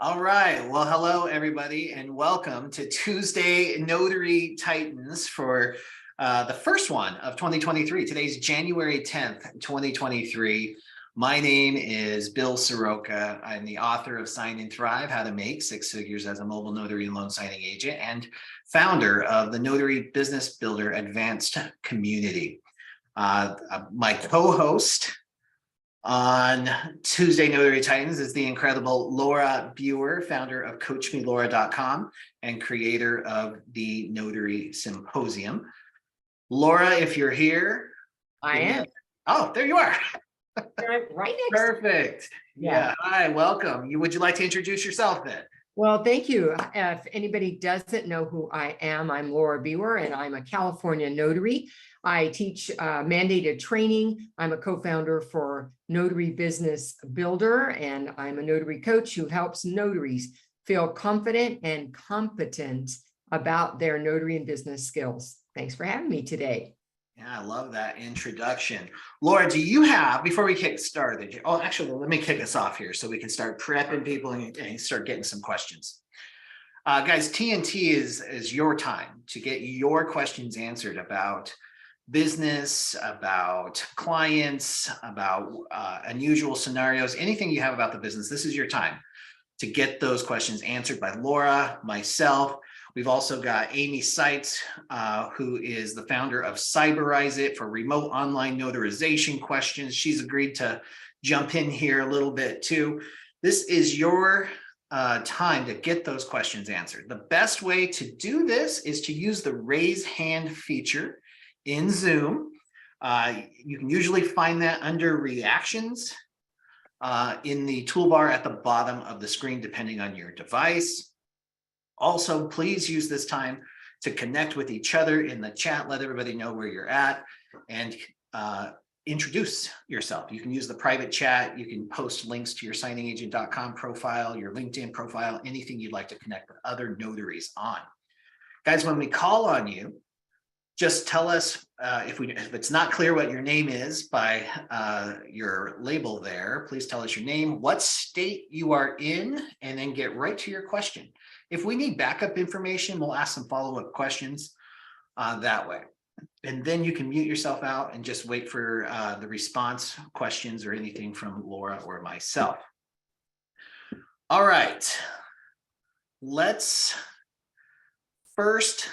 All right. Well, hello, everybody, and welcome to Tuesday Notary Titans for the first one of 2023. Today's January 10th, 2023. My name is Bill Soroka. I'm the author of Sign and Thrive, How to Make Six Figures as a Mobile Notary and Loan Signing Agent, and founder of the Notary Business Builder Advanced Community. My co-host on Tuesday Notary Titans is the incredible Laura Biewer, founder of CoachMeLaura.com and creator of the Notary Symposium. Laura, if you're here. I am. Oh, there you are. Right next. Perfect. Yeah. Hi, welcome. Would you like to introduce yourself then? Well, thank you. If anybody doesn't know who I am, I'm Laura Biewer, and I'm a California notary. I teach mandated training. I'm a co-founder for Notary Business Builder, and I'm a notary coach who helps notaries feel confident and competent about their notary and business skills. Thanks for having me today. Yeah, I love that introduction. Laura, do you have, before we kick started, actually, let me kick us off here so we can start prepping people and start getting some questions. Guys, TNT is your time to get your questions answered about business, about clients, about unusual scenarios, anything you have about the business. This is your time to get those questions answered by Laura, myself. We've also got Amy Seitz, who is the founder of Cyberize It for remote online notarization questions. She's agreed to jump in here a little bit too. This is your time to get those questions answered. The best way to do this is to use the raise hand feature in Zoom. You can usually find that under reactions in the toolbar at the bottom of the screen, depending on your device. Also, please use this time to connect with each other in the chat, let everybody know where you're at, and introduce yourself. You can use the private chat. You can post links to your signingagent.com profile, your LinkedIn profile, anything you'd like to connect with other notaries on. Guys, when we call on you, just tell us if it's not clear what your name is by your label there. Please tell us your name, what state you are in, and then get right to your question. If we need backup information, we'll ask some follow-up questions that way. And then you can mute yourself out and just wait for the response questions or anything from Laura or myself. All right. Let's first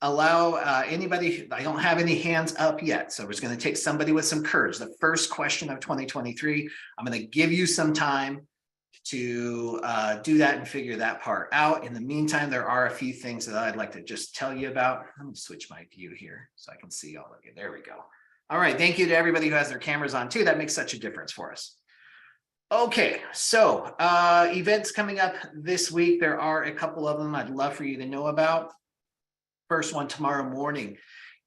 allow anybody. I don't have any hands up yet, so we're just going to take somebody with some courage. The first question of 2023, I'm going to give you some time to do that and figure that part out. In the meantime, there are a few things that I'd like to just tell you about. Let me switch my view here so I can see all of you. There we go. All right, thank you to everybody who has their cameras on too. That makes such a difference for us. Okay, so events coming up this week. There are a couple of them I'd love for you to know about. First one tomorrow morning.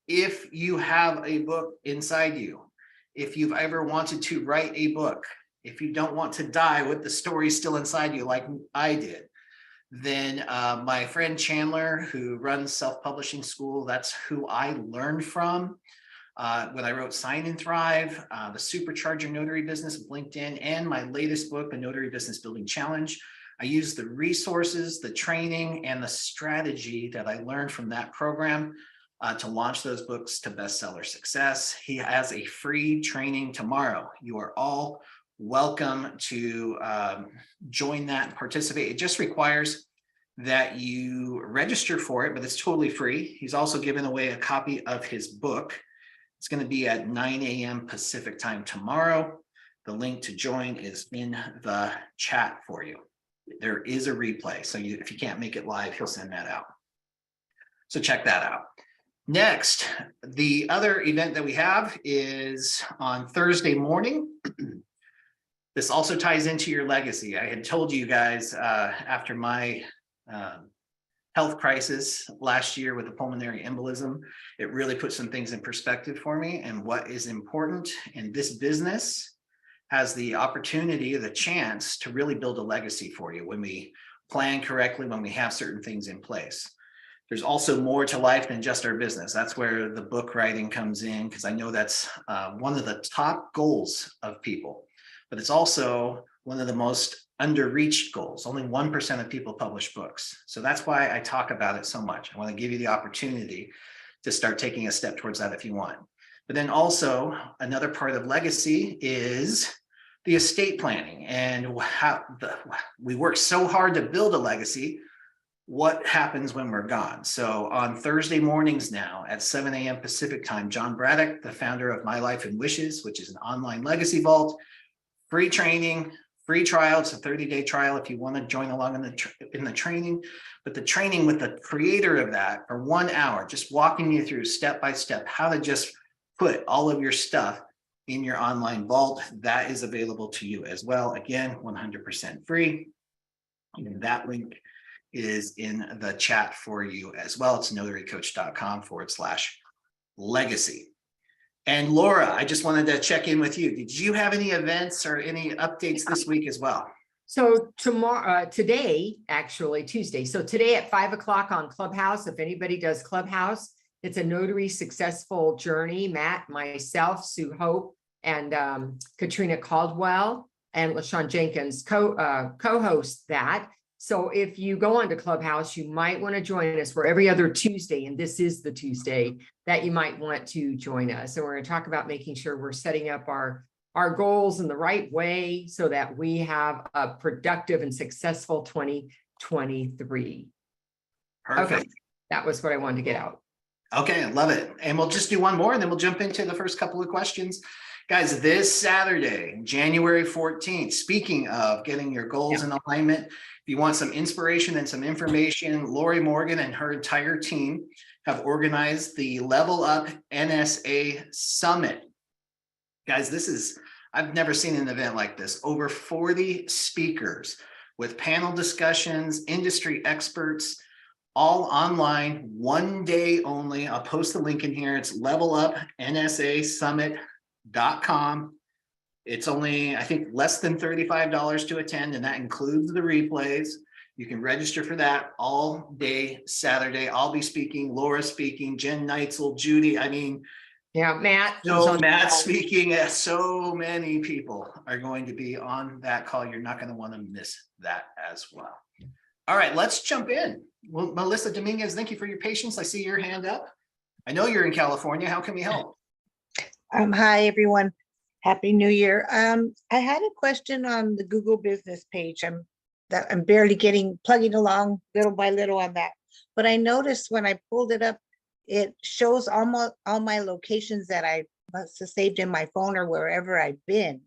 If you have a book inside you, if you've ever wanted to write a book, if you don't want to die with the story still inside you like I did, then my friend Chandler, who runs Self-Publishing School, that's who I learned from when I wrote Sign and Thrive, the Supercharge Your Notary Business of LinkedIn, and my latest book, The Notary Business Building Challenge. I use the resources, the training, and the strategy that I learned from that program to launch those books to bestseller success. He has a free training tomorrow. You are all welcome to join that and participate. It just requires that you register for it, but it's totally free. He's also giving away a copy of his book. It's going to be at 9 a.m. Pacific time tomorrow. The link to join is in the chat for you. There is a replay, so if you can't make it live, he'll send that out. So check that out. Next, the other event that we have is on Thursday morning. This also ties into your legacy. I had told you guys after my health crisis last year with the pulmonary embolism, it really put some things in perspective for me and what is important in this business has the opportunity, the chance to really build a legacy for you when we plan correctly, when we have certain things in place. There's also more to life than just our business. That's where the book writing comes in, because I know that's one of the top goals of people. But it's also one of the most underreached goals. Only 1% of people publish books. So that's why I talk about it so much. I want to give you the opportunity to start taking a step towards that if you want. But then also another part of legacy is the estate planning and how we work so hard to build a legacy. What happens when we're gone? So on Thursday mornings now at 7 a.m. Pacific time, John Braddock, the founder of My Life in Wishes, which is an online legacy vault, free training, free trial. It's a 30-day trial if you want to join along in the training. But the training with the creator of that for 1 hour, just walking you through step by step how to just put all of your stuff in your online vault, that is available to you as well. Again, 100% free. And that link is in the chat for you as well. It's notarycoach.com/legacy. And Laura, I just wanted to check in with you. Did you have any events or any updates this week as well? So today, actually Tuesday. So today at 5 o'clock on Clubhouse, if anybody does Clubhouse, it's a notary successful journey. Matt, myself, Sue Hope, and Katrina Caldwell and LaShawn Jenkins co-host that. So if you go onto Clubhouse, you might want to join us. We're every other Tuesday, and this is the Tuesday that you might want to join us. And we're going to talk about making sure we're setting up our goals in the right way so that we have a productive and successful 2023. Perfect. Okay, that was what I wanted to get out. Okay, I love it. And we'll just do one more and then we'll jump into the first couple of questions. Guys, this Saturday, January 14th, speaking of getting your goals in alignment, if you want some inspiration and some information, Lori Morgan and her entire team have organized the Level Up NSA Summit. Guys, I've never seen an event like this. Over 40 speakers with panel discussions, industry experts, all online, 1 day only. I'll post the link in here. It's levelupnsasummit.com. It's only, I think, less than $35 to attend, and that includes the replays. You can register for that all day Saturday. I'll be speaking, Laura speaking, Jen Neitzel, Judy. I mean, yeah, Matt. so Matt speaking. So many people are going to be on that call. You're not going to want to miss that as well. All right, let's jump in. Well, Melissa Dominguez, thank you for your patience. I see your hand up. I know you're in California. How can we help? Hi, everyone. Happy New Year. I had a question on the Google business page. I'm barely plugging along little by little on that. But I noticed when I pulled it up, it shows almost all my locations that I must have saved in my phone or wherever I've been.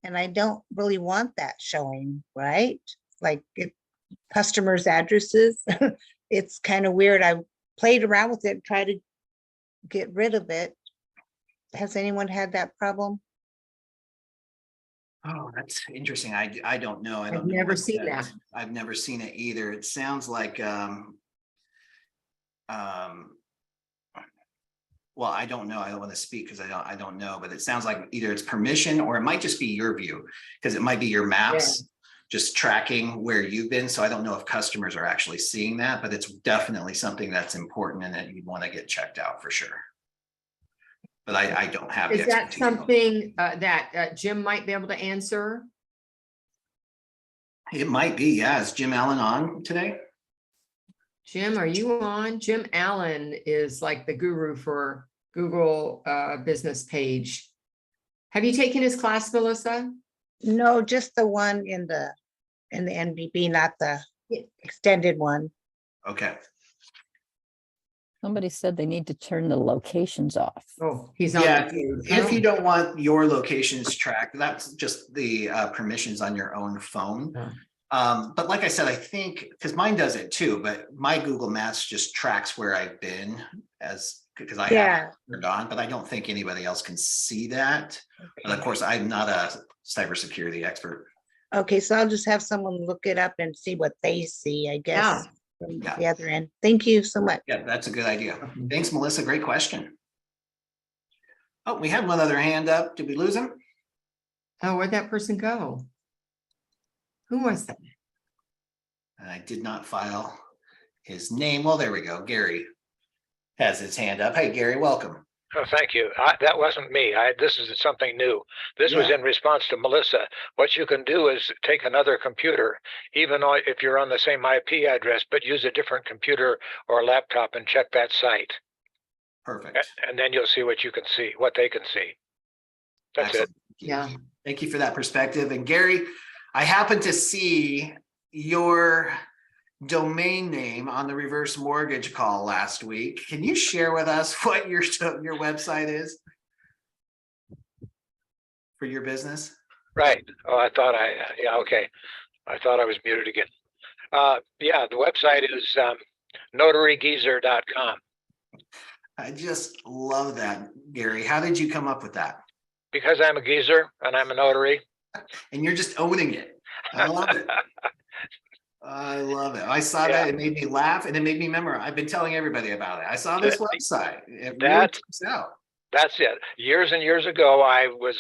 And I don't really want that showing, right? Like customers' addresses. It's kind of weird. I played around with it and tried to get rid of it. Has anyone had that problem? Oh, that's interesting. I don't know. I've never seen that. I've never seen it either. It sounds like well, I don't know. I don't want to speak because I don't know, but it sounds like either it's permission or it might just be your view, because it might be your maps just tracking where you've been. So I don't know if customers are actually seeing that, but it's definitely something that's important and that you want to get checked out for sure. But I don't have. Is that something that Jim might be able to answer? It might be, yeah. Is Jim Allen on today? Jim, are you on? Jim Allen is like the guru for Google business page. Have you taken his class, Melissa? No, just the one in the NBB, not the extended one. Okay. Somebody said they need to turn the locations off. Oh, he's on. Yeah, if you don't want your locations tracked, that's just the permissions on your own phone. But like I said, I think, because mine does it too, but my Google Maps just tracks where I've been because I have it turned on, but I don't think anybody else can see that. Okay. But of course, I'm not a cybersecurity expert. Okay, so I'll just have someone look it up and see what they see, I guess. Yeah. From the other end. Thank you so much. Yeah, that's a good idea. Thanks, Melissa. Great question. Oh, we had one other hand up. Did we lose him? Oh, where'd that person go? Who was that? I did not file his name. Well, there we go. Gary has his hand up. Hey, Gary, welcome. Oh, thank you. That wasn't me. This is something new. This was Yeah. in response to Melissa. What you can do is take another computer, even though if you're on the same IP address, but use a different computer or laptop and check that site. Perfect. And then you'll see what you can see, what they can see. That's Excellent. it. Thank you. Yeah. Thank you for that perspective. And Gary, I happen to see your domain name on the reverse mortgage call last week. Can you share with us what your website is for your business? Right. Oh, yeah, okay. I thought I was muted again. Yeah, the website is notarygeezer.com. I just love that, Gary. How did you come up with that? Because I'm a geezer and I'm a notary. And you're just owning it. I love it. I love it. I saw that. It made me laugh and it made me remember. I've been telling everybody about it. I saw this website. It really checks out. That's it. Years and years ago, I was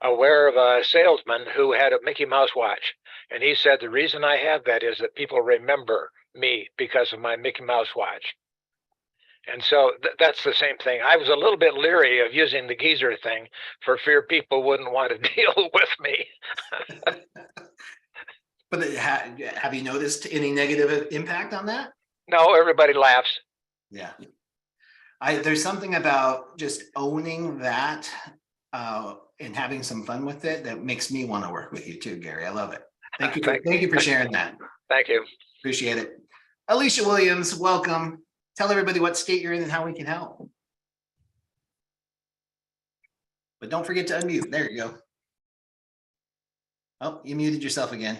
aware of a salesman who had a Mickey Mouse watch. And he said, the reason I have that is that people remember me because of my Mickey Mouse watch. And so that's the same thing. I was a little bit leery of using the geezer thing for fear people wouldn't want to deal with me. But have you noticed any negative impact on that? No, everybody laughs. Yeah. There's something about just owning that and having some fun with it that makes me want to work with you too, Gary. I love it. Thank you. Thank you for sharing that. Thank you. Appreciate it. Alicia Williams, welcome. Tell everybody what state you're in and how we can help. But don't forget to unmute. There you go. Oh, you muted yourself again.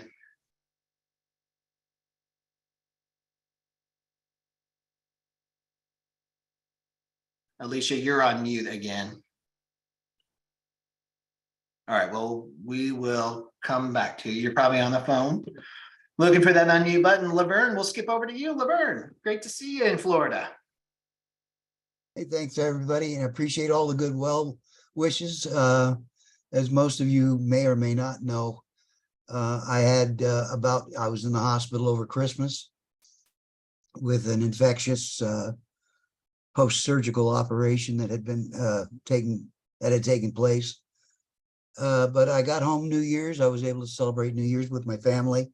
Alicia, you're on mute again. All right, well, we will come back to you. You're probably on the phone. Looking for that unmute button. Laverne, we'll skip over to you. Laverne, great to see you in Florida. Hey, thanks everybody, and I appreciate all the good well wishes. As most of you may or may not know, I was in the hospital over Christmas with an infectious post-surgical operation that had been taken place. But I got home New Year's. I was able to celebrate New Year's with my family.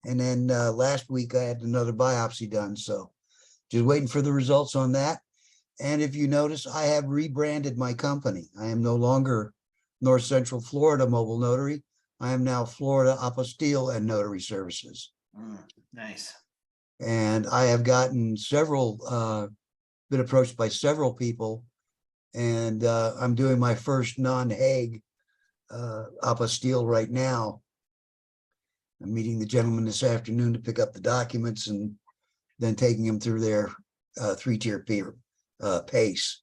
And then last week I had another biopsy done. So just waiting for the results on that. And if you notice, I have rebranded my company. I am no longer North Central Florida Mobile Notary. I am now Florida Apostille and Notary Services. Nice. And I have gotten been approached by several people. And I'm doing my first non-Hague apostille right now. I'm meeting the gentleman this afternoon to pick up the documents and then taking them through their three-tier pace.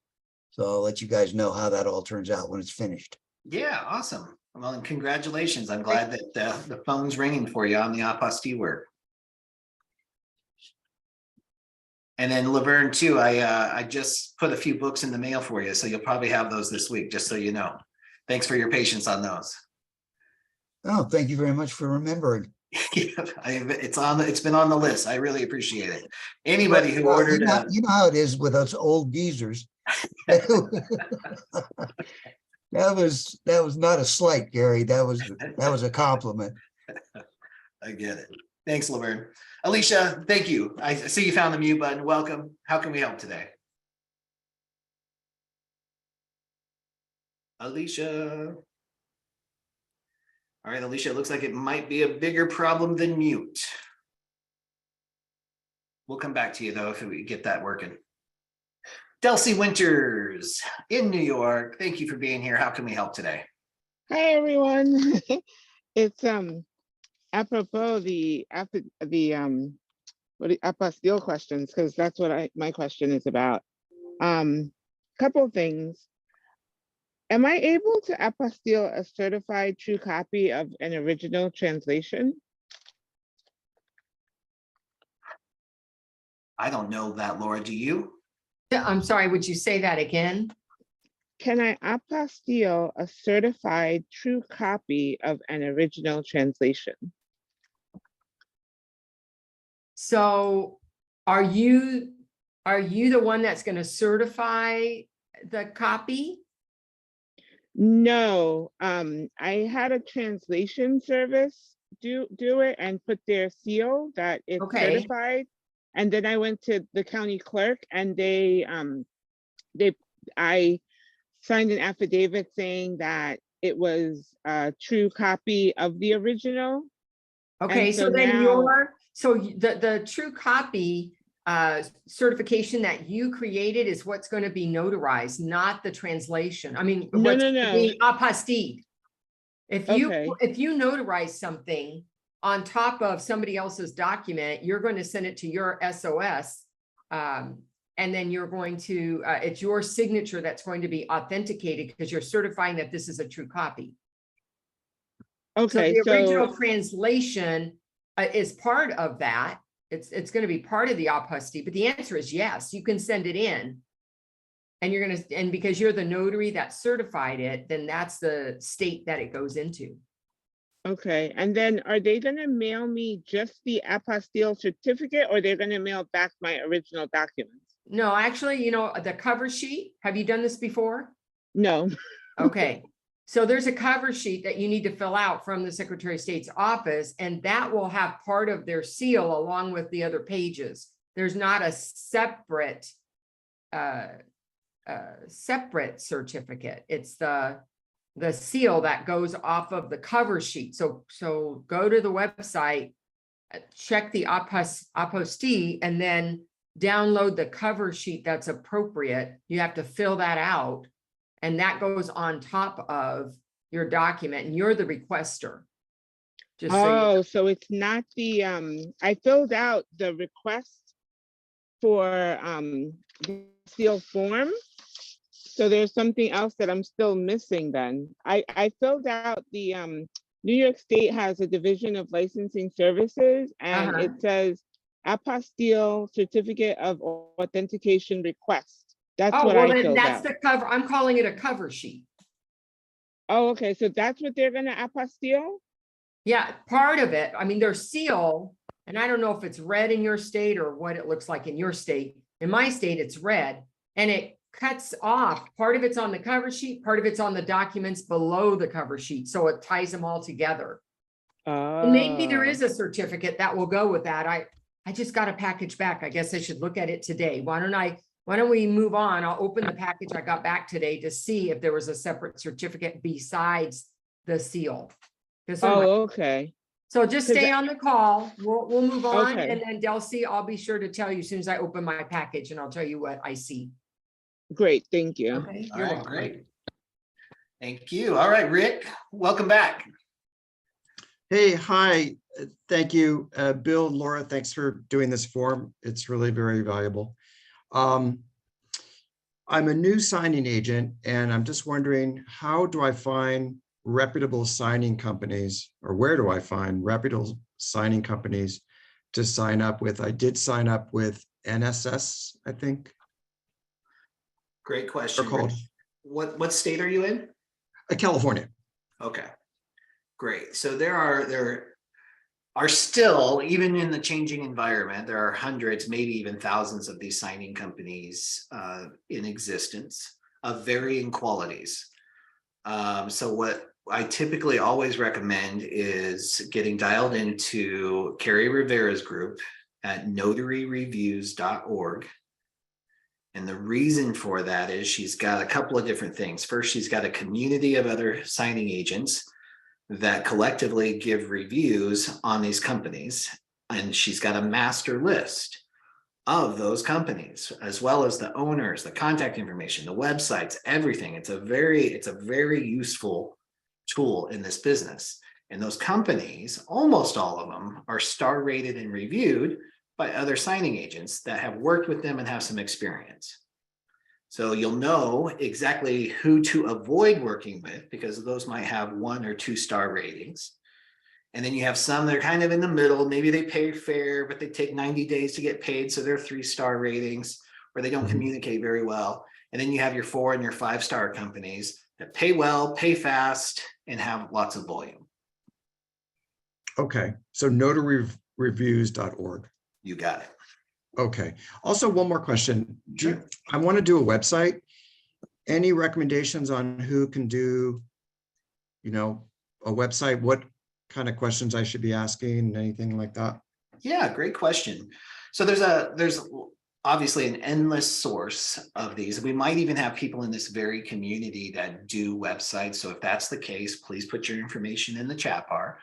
So I'll let you guys know how that all turns out when it's finished. Yeah, awesome. Well, and congratulations. I'm glad that the phone's ringing for you on the apostille work. And then Laverne too, I just put a few books in the mail for you, so you'll probably have those this week, just so you know. Thanks for your patience on those. Oh, thank you very much for remembering. It's been on the list. I really appreciate it. Anybody who ordered, you know how it is with us old geezers. That was not a slight, Gary. That was a compliment. I get it. Thanks, Laverne. Alicia, thank you. I see you found the mute button. Welcome. How can we help today? Alicia. All right, Alicia, it looks like it might be a bigger problem than mute. We'll come back to you though if we get that working. Delcy Winters in New York. Thank you for being here. How can we help today? Hi everyone. It's apropos the apostille questions, because that's what my question is about. Couple of things. Am I able to apostille a certified true copy of an original translation? I don't know that, Laura. Do you? Yeah, I'm sorry, would you say that again? Can I apostille a certified true copy of an original translation? So are you the one that's going to certify the copy? No, I had a translation service do it and put their seal that it's Okay. certified. And then I went to the county clerk and I signed an affidavit saying that it was a true copy of the original. Okay, And so then now- the true copy certification that you created is what's going to be notarized, not the translation. I mean, No, what's no, gonna no. be apostille. Okay. If you notarize something on top of somebody else's document, you're going to send it to your SOS. And then you're going to, it's your signature that's going to be authenticated because you're certifying that this is a true copy. So Okay, the original so, translation is part of that. It's going to be part of the apostille, but the answer is yes, you can send it in. And you're going to, and because you're the notary that certified it, then that's the state that it goes into. okay, and then are they gonna mail me just the apostille certificate or they're gonna mail back my original documents? No, actually, you know, the cover sheet, have you done this before? No, Okay, so there's a cover sheet that you need to fill out from the Secretary of State's office, and that will have part of their seal along with the other pages. There's not a separate separate certificate. It's the seal that goes off of the cover sheet. So go to the website, check the apostille, and then download the cover sheet that's appropriate. You have to fill that out, and that goes on top of your document, and you're the requester. Just so you know. oh, so it's not the, I filled out the request for the seal form. So there's something else that I'm still missing then. I filled out the, New York State has a division of licensing services and Uh-huh. it says apostille certificate of authentication request. That's Oh, what well, I then filled that's out. the cover. I'm calling it a cover sheet. Oh, okay, so that's what they're gonna apostille? Yeah, part of it. I mean, their seal, and I don't know if it's red in your state or what it looks like in your state. In my state, it's red, and it cuts off. Part of it's on the cover sheet, part of it's on the documents below the cover sheet. So it ties them all together. And maybe there is a certificate that will go with that. I just got a package back. I guess I should look at it today. Why don't we move on? I'll open the package I got back today to see if there was a separate certificate besides the seal. 'Cause there might- Oh, okay, So just 'Cause stay on the call. We'll move on. Okay. And then Delcy, I'll be sure to tell you as soon as I open my package, and I'll tell you what I see. great, thank you. Okay, All you're right, welcome. great. Thank you. All right, Rick, welcome back. Hey, hi, thank you, Bill, Laura, thanks for doing this form. It's really very valuable. I'm a new signing agent and I'm just wondering, how do I find reputable signing companies, or where do I find reputable signing companies to sign up with? I did sign up with NSS, I think. Great question. They're called What state are you in? California. Okay, great. So there are still, even in the changing environment, there are hundreds, maybe even thousands of these signing companies in existence of varying qualities. So what I typically always recommend is getting dialed into Carrie Rivera's group at notaryreviews.org. And the reason for that is she's got a couple of different things. First, she's got a community of other signing agents that collectively give reviews on these companies. And she's got a master list of those companies, as well as the owners, the contact information, the websites, everything. It's a very useful tool in this business. And those companies, almost all of them, are star rated and reviewed by other signing agents that have worked with them and have some experience. So you'll know exactly who to avoid working with, because those might have 1 or 2 star ratings. And then you have some that are kind of in the middle. Maybe they pay fair, but they take 90 days to get paid. So they're 3-star ratings, or they don't communicate very well. And then you have your 4 and your 5-star companies that pay well, pay fast, and have lots of volume. Okay, so notaryreviews.org. You got it. Okay, also one more question. Sure. I want to do a website. any recommendations on who can do, you know, a website? What kind of questions I should be asking, anything like that? Yeah, great question. So there's obviously an endless source of these. We might even have people in this very community that do websites. So if that's the case, please put your information in the chat bar.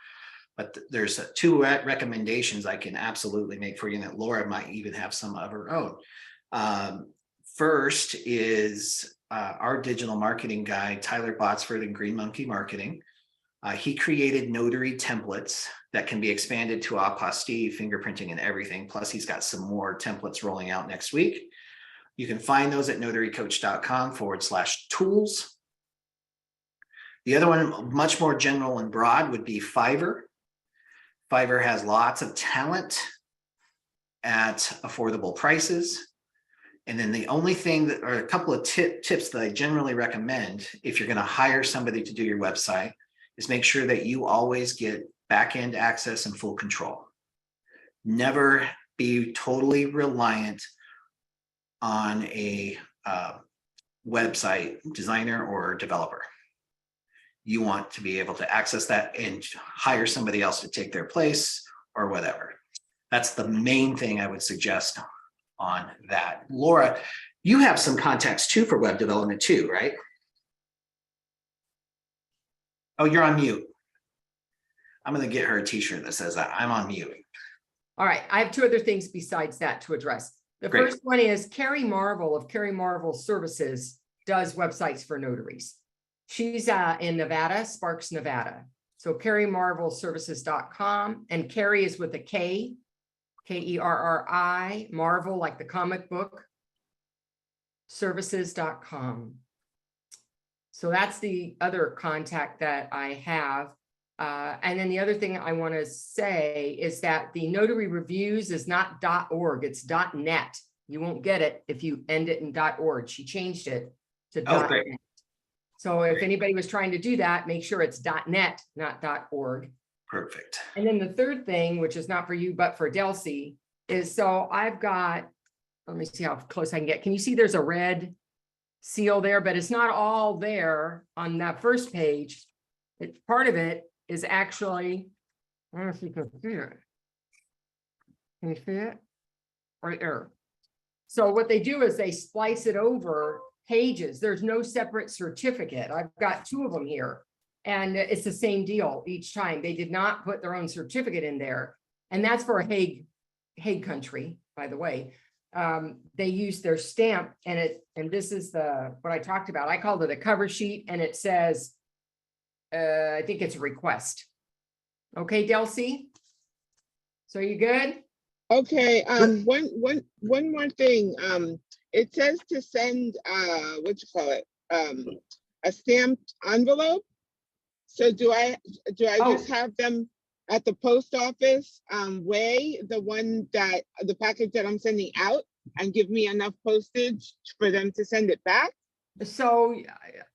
But there's two recommendations I can absolutely make for you, and that Laura might even have some of her own. First is our digital marketing guy, Tyler Botsford and Green Monkey Marketing. He created notary templates that can be expanded to apostille, fingerprinting, and everything. Plus, he's got some more templates rolling out next week. You can find those at notarycoach.com/tools. The other one, much more general and broad, would be Fiverr. Fiverr has lots of talent at affordable prices. And then the only thing that, or a couple of tips that I generally recommend if you're going to hire somebody to do your website, is make sure that you always get back-end access and full control. Never be totally reliant on a website designer or developer. You want to be able to access that and hire somebody else to take their place or whatever. That's the main thing I would suggest on that. Laura, you have some contacts too for web development too, right? Oh, you're on mute. I'm going to get her a t-shirt that says that I'm on mute. All right, I have two other things besides that to address. The Great. first one is Carrie Marvel of Carrie Marvel Services does websites for notaries. She's in Nevada, Sparks, Nevada. So carriemarvelservices.com, and Carrie is with a K, Kerri, Marvel, like the comic book, services.com. So that's the other contact that I have. And then the other thing I want to say is that the notary reviews is not .org, it's .net. You won't get it if you end it in .org. She changed it to great. .net. So if anybody was trying to do that, make sure it's .net, not .org. Perfect. And then the third thing, which is not for you, but for Delcy, is so I've got, let me see how close I can get. Can you see there's a red seal there, but it's not all there on that first page. Part of it is actually, I don't know if you can see it. Can you see it? Right there. So what they do is they splice it over pages. There's no separate certificate. I've got two of them here, and it's the same deal each time. They did not put their own certificate in there. And that's for a Hague country, by the way. They use their stamp, and this is what I talked about. I called it a cover sheet, and it says, I think it's a request. Okay, Delcy? So you good? Okay, one more thing. It says to send a stamped envelope. So do I just have them at the post office weigh the package that I'm sending out and give me enough postage for them to send it back? So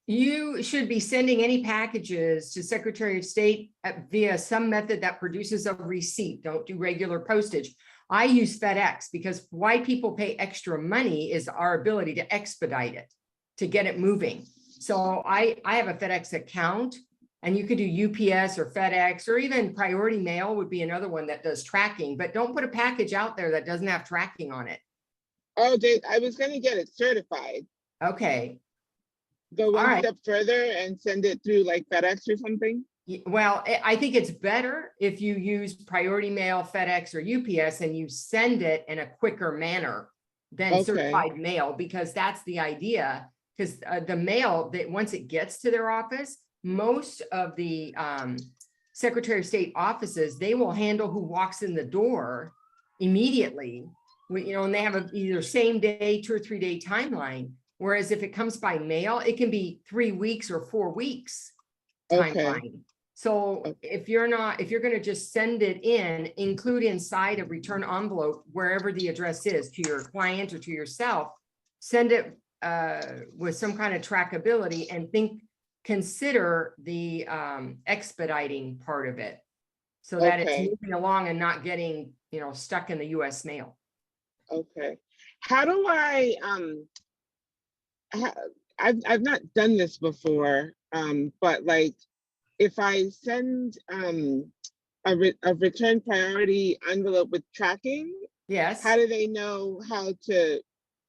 you should be sending any packages to Secretary of State via some method that produces a receipt. Don't do regular postage. I use FedEx because why people pay extra money is our ability to expedite it, to get it moving. So I have a FedEx account, and you could do UPS or FedEx, or even Priority Mail would be another one that does tracking, but don't put a package out there that doesn't have tracking on it. Oh, I was going to get it certified. Okay. Go one right. step further and send it through like FedEx or something? Well, I think it's better if you use Priority Mail, FedEx, or UPS, and you send it in a quicker manner than certified mail, because that's the idea. Because the mail, that once it gets to their office, most of the Secretary of State offices, they will handle who walks in the door immediately. And they have either same day, 2 or 3 day timeline. Whereas if it comes by mail, it can be 3 weeks or 4 weeks timeline. So if you're going to just send it in, include inside a return envelope, wherever the address is, to your client or to yourself, send it with some kind of trackability, and consider the expediting part of it, so that it's moving along and not getting, stuck in the US mail. Okay. How do I, I've not done this before, but like if I send a return priority envelope with tracking, Yes, how do they know how to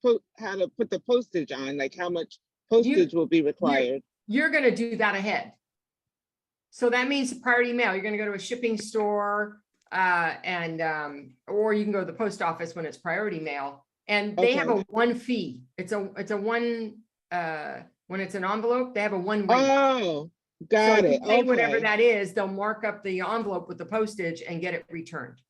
put the postage on? Like how much postage will be required? you're gonna do that ahead. So that means priority mail. You're gonna go to a shipping store, or you can go to the post office when it's priority mail. And they have a Okay. one fee. It's a one, when it's an envelope, they have a one rate. Oh, So got if you it. pay whatever Okay, that is, they'll mark up the envelope with the postage and get it returned.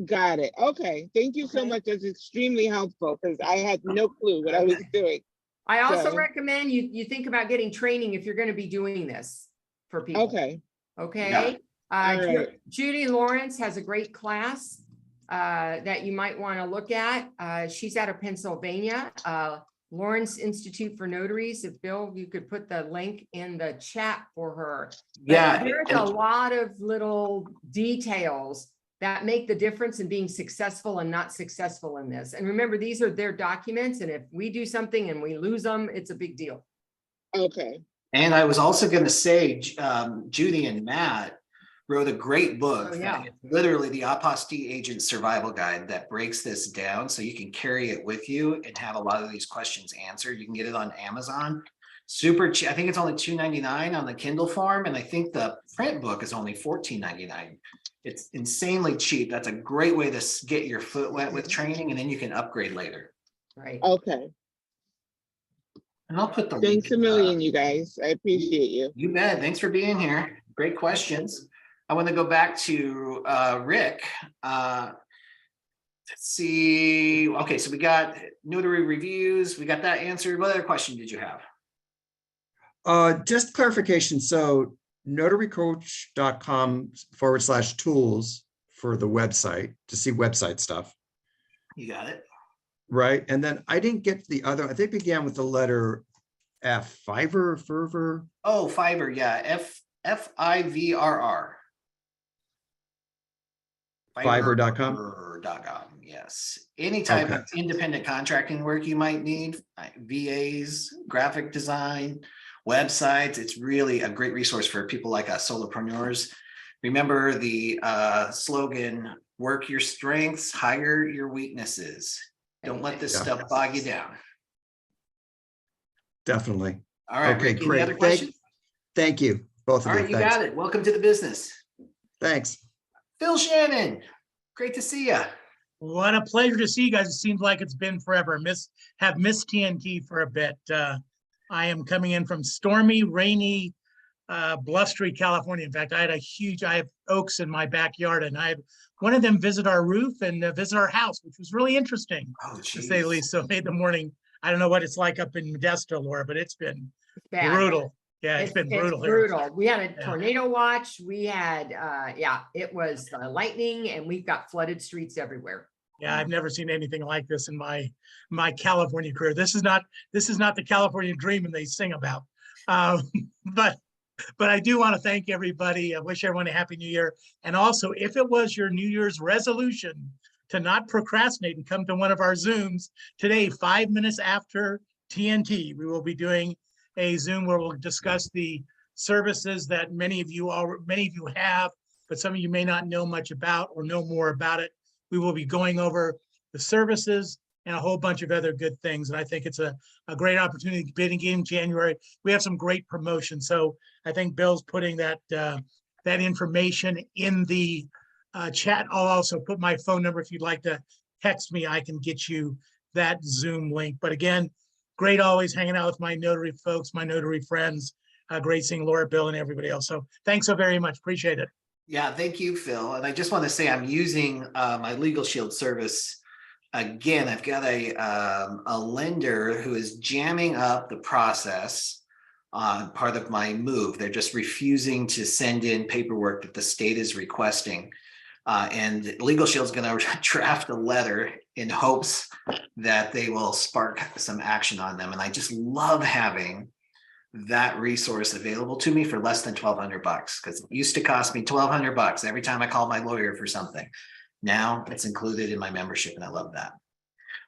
got it. Okay, thank you so Okay. much. That's extremely helpful because I had no clue what I was doing. I also So- recommend you think about getting training if you're gonna be doing this for people. Okay, Okay, All right. Judy Lawrence has a great class that you might want to look at. She's out of Pennsylvania, Lawrence Institute for Notaries. If Bill, you could put the link in the chat for her. But Yeah, there's a lot of little details that make the difference in being successful and not successful in this. And remember, these are their documents, and if we do something and we lose them, it's a big deal. okay, and I was also gonna say, Judy and Matt wrote a great book. Oh, yeah. that is literally the Apostille Agent Survival Guide that breaks this down so you can carry it with you and have a lot of these questions answered. You can get it on Amazon. Super cheap. I think it's only $2.99 on the Kindle form, and I think the print book is only $14.99. It's insanely cheap. That's a great way to get your foot wet with training, and then you can upgrade later. Right. okay. And I'll put the Thanks a link, million, you guys. I appreciate you. You bet. Thanks for being here. Great questions. I want to go back to Rick. Let's see. Okay, so we got notary reviews. We got that answered. What other question did you have? Just clarification. So notarycoach.com/tools for the website to see website stuff, You got it. right? And then I didn't get the other, I think it began with the letter F, Fervor. Oh, Fiverr. Yeah. Fiverr. Fiverr.com. Fiverr.com. Yes. Any type of independent contracting work you might need, VAs, graphic design, websites. It's really a great resource for people like us, solopreneurs. Remember the slogan, work your strengths, hire your weaknesses. Don't let this stuff bog you down. Definitely. All right, Okay, Rick, any great. other questions? Thank you, both of All you. right, you Thanks. got it. Welcome to the business. Thanks. Phil Shannon, great to see you. What a pleasure to see you guys. It seems like it's been forever. Have missed TNT for a bit. I am coming in from stormy, rainy, blustery California. In fact, I have oaks in my backyard, and I had one of them visit our roof and visit our house, which was really interesting, Oh, to say the least. So made the morning. I don't know what it's like up in Modesto, Laura, but it's been Bad. brutal. Yeah, it's been brutal here. Brutal. We had a Yeah. tornado watch. We had, it was lightning, and we've got flooded streets everywhere. Yeah, I've never seen anything like this in my California career. This is not the California dream and they sing about. But I do want to thank everybody. I wish everyone a happy new year. And also, if it was your New Year's resolution to not procrastinate and come to one of our Zooms today, 5 minutes after TNT, we will be doing a Zoom where we'll discuss the services that many of you have, but some of you may not know much about or know more about it. We will be going over the services and a whole bunch of other good things. And I think it's a great opportunity. Beginning in January, we have some great promotions. So I think Bill's putting that information in the chat. I'll also put my phone number. If you'd like to text me, I can get you that Zoom link. But again, great always hanging out with my notary folks, my notary friends. Great seeing Laura, Bill, and everybody else. So thanks so very much. Appreciate it. Yeah, thank you, Phil. And I just want to say I'm using my Legal Shield service. Again, I've got a lender who is jamming up the process on part of my move. They're just refusing to send in paperwork that the state is requesting. And Legal Shield's going to draft a letter in hopes that they will spark some action on them. And I just love having that resource available to me for less than $1,200, because it used to cost me $1,200 every time I called my lawyer for something. Now it's included in my membership, and I love that.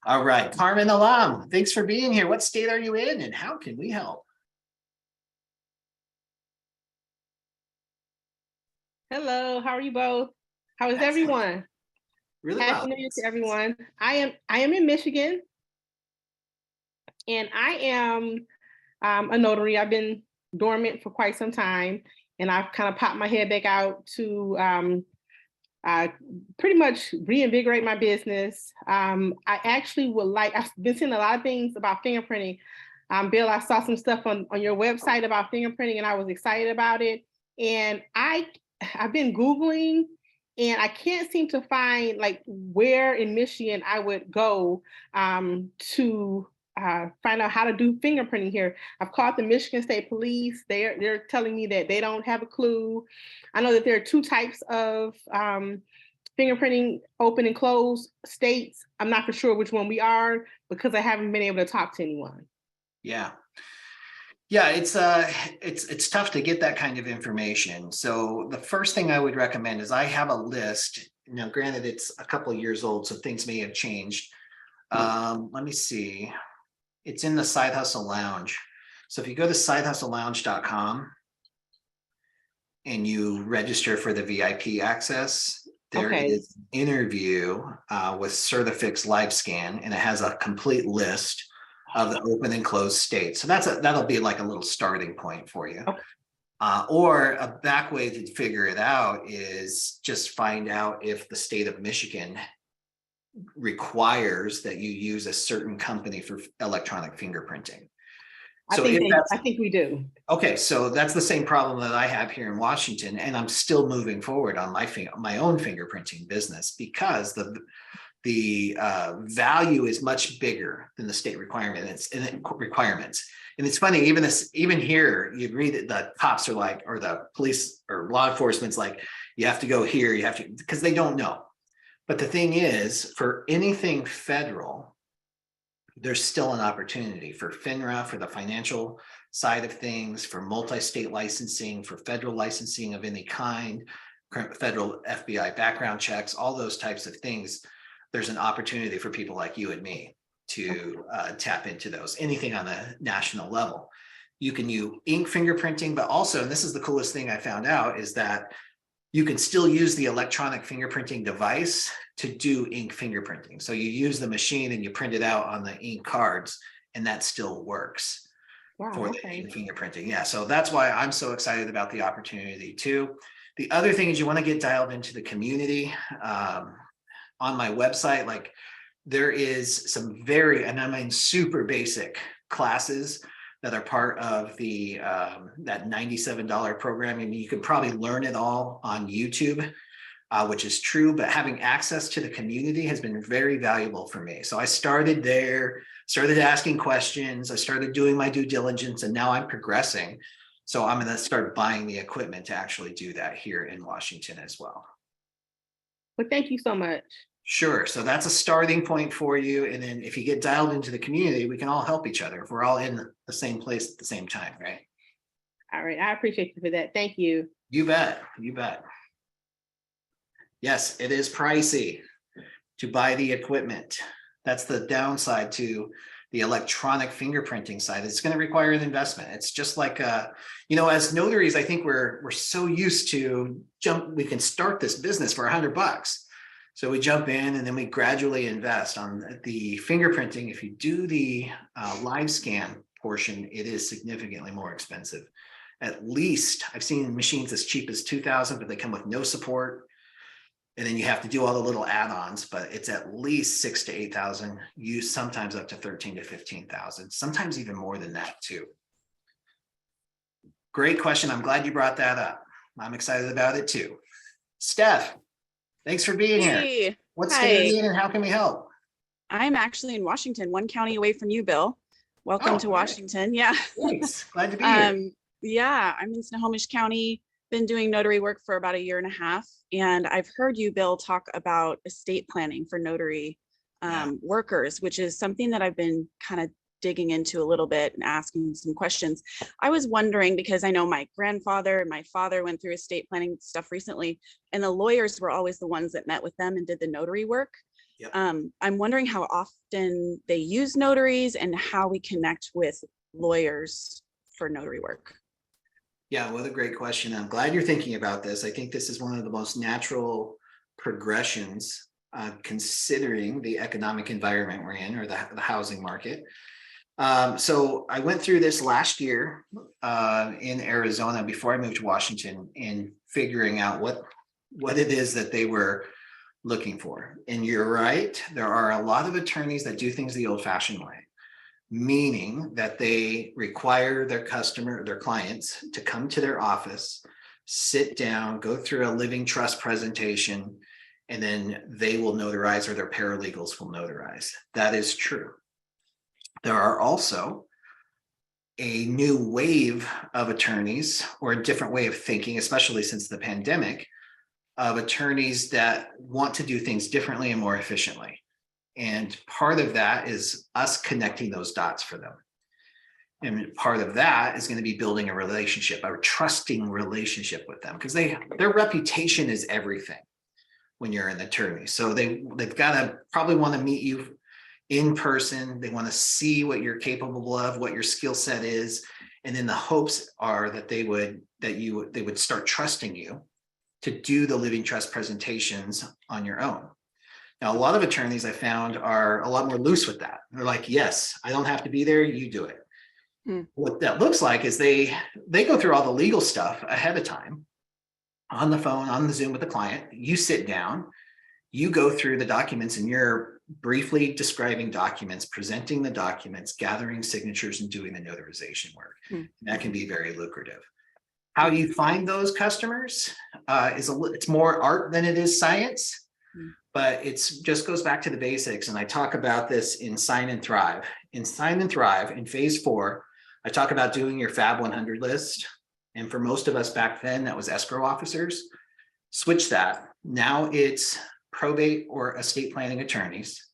All right, Carmen Alam, thanks for being here. What state are you in and how can we help? Hello, how are you both? How is Excellent. Everyone? Really Happy well. New Year to everyone. I am in Michigan, and I am a notary. I've been dormant for quite some time, and I've kind of popped my head back out to pretty much reinvigorate my business. I actually would like, I've been seeing a lot of things about fingerprinting. Bill, I saw some stuff on your website about fingerprinting, and I was excited about it. And I've been Googling, and I can't seem to find like where in Michigan I would go to find out how to do fingerprinting here. I've called the Michigan State Police. They're telling me that they don't have a clue. I know that there are two types of fingerprinting, open and closed states. I'm not for sure which one we are because I haven't been able to talk to anyone. Yeah. Yeah, it's tough to get that kind of information. So the first thing I would recommend is I have a list. Now, granted, it's a couple of years old, so things may have changed. Let me see. It's in the Side Hustle Lounge. So if you go to sidehustlelounge.com and you register for the VIP access, there is an interview with Certifix Live Scan, and it has a complete list of the open and closed states. So that'll be like a little starting point for you. Or a back way to figure it out is just find out if the state of Michigan requires that you use a certain company for electronic fingerprinting. So I think we do. Okay, so that's the same problem that I have here in Washington, and I'm still moving forward on my own fingerprinting business because the value is much bigger than the state requirements. And it's funny, even here, you read it, the cops are like, or the police or law enforcement's like, you have to go here, you have to, because they don't know. But the thing is, for anything federal, there's still an opportunity for FINRA, for the financial side of things, for multi-state licensing, for federal licensing of any kind, federal FBI background checks, all those types of things. There's an opportunity for people like you and me to tap into those, anything on a national level. You can use ink fingerprinting, but also, and this is the coolest thing I found out, is that you can still use the electronic fingerprinting device to do ink fingerprinting. So you use the machine and you print it out on the ink cards, and that still works for the ink fingerprinting. Yeah, so that's why I'm so excited about the opportunity too. The other thing is you want to get dialed into the community. On my website, like there is some and I mean super basic classes that are part of the that $97 program. And you can probably learn it all on YouTube, which is true, but having access to the community has been very valuable for me. So I started there, started asking questions, I started doing my due diligence, and now I'm progressing. So I'm going to start buying the equipment to actually do that here in Washington as well. Well, thank you so much. Sure. So that's a starting point for you. And then if you get dialed into the community, we can all help each other if we're all in the same place at the same time, right? All right. I appreciate you for that. Thank you. You bet. You bet. Yes, it is pricey to buy the equipment. That's the downside to the electronic fingerprinting side. It's going to require an investment. It's just like, as notaries, I think we're so used to we can start this business for $100. So we jump in and then we gradually invest on the fingerprinting. If you do the live scan portion, it is significantly more expensive. At least I've seen machines as cheap as $2,000, but they come with no support. And then you have to do all the little add-ons, but it's at least $6,000 to $8,000, used sometimes up to $13,000 to $15,000, sometimes even more than that too. Great question. I'm glad you brought that up. I'm excited about it too. Steph, thanks for being here. What state are you in and how can we help? I'm actually in Washington, one county away from you, Bill. Welcome to Washington. Yeah. Thanks. Glad to be here. Yeah, I'm in Snohomish County, been doing notary work for about 1.5 years. And I've heard you, Bill, talk about estate planning for notary workers, which is something that I've been kind of digging into a little bit and asking some questions. I was wondering, because I know my grandfather and my father went through estate planning stuff recently, and the lawyers were always the ones that met with them and did the notary work. Yep. I'm wondering how often they use notaries and how we connect with lawyers for notary work. Yeah, what a great question. I'm glad you're thinking about this. I think this is one of the most natural progressions, considering the economic environment we're in, or the housing market. So I went through this last year in Arizona before I moved to Washington, in figuring out what it is that they were looking for. And you're right, there are a lot of attorneys that do things the old-fashioned way, meaning that they require their clients to come to their office, sit down, go through a living trust presentation, and then they will notarize, or their paralegals will notarize. That is true. There are also a new wave of attorneys, or a different way of thinking, especially since the pandemic, of attorneys that want to do things differently and more efficiently. And part of that is us connecting those dots for them. And part of that is going to be building a relationship, a trusting relationship with them, because their reputation is everything when you're an attorney. So they've got to probably want to meet you in person. They want to see what you're capable of, what your skill set is. And then the hopes are that they would start trusting you to do the living trust presentations on your own. Now, a lot of attorneys I found are a lot more loose with that. They're like, yes, I don't have to be there, you do it. What that looks like is they go through all the legal stuff ahead of time, on the phone, on the Zoom with the client. You sit down, you go through the documents, and you're briefly describing documents, presenting the documents, gathering signatures, and doing the notarization work. That can be very lucrative. How you find those customers it's more art than it is science, but it's just goes back to the basics. And I talk about this in Sign and Thrive. In Sign and Thrive, in phase 4, I talk about doing your Fab 100 list. And for most of us back then, that was escrow officers. Switch that. Now it's probate or estate planning attorneys.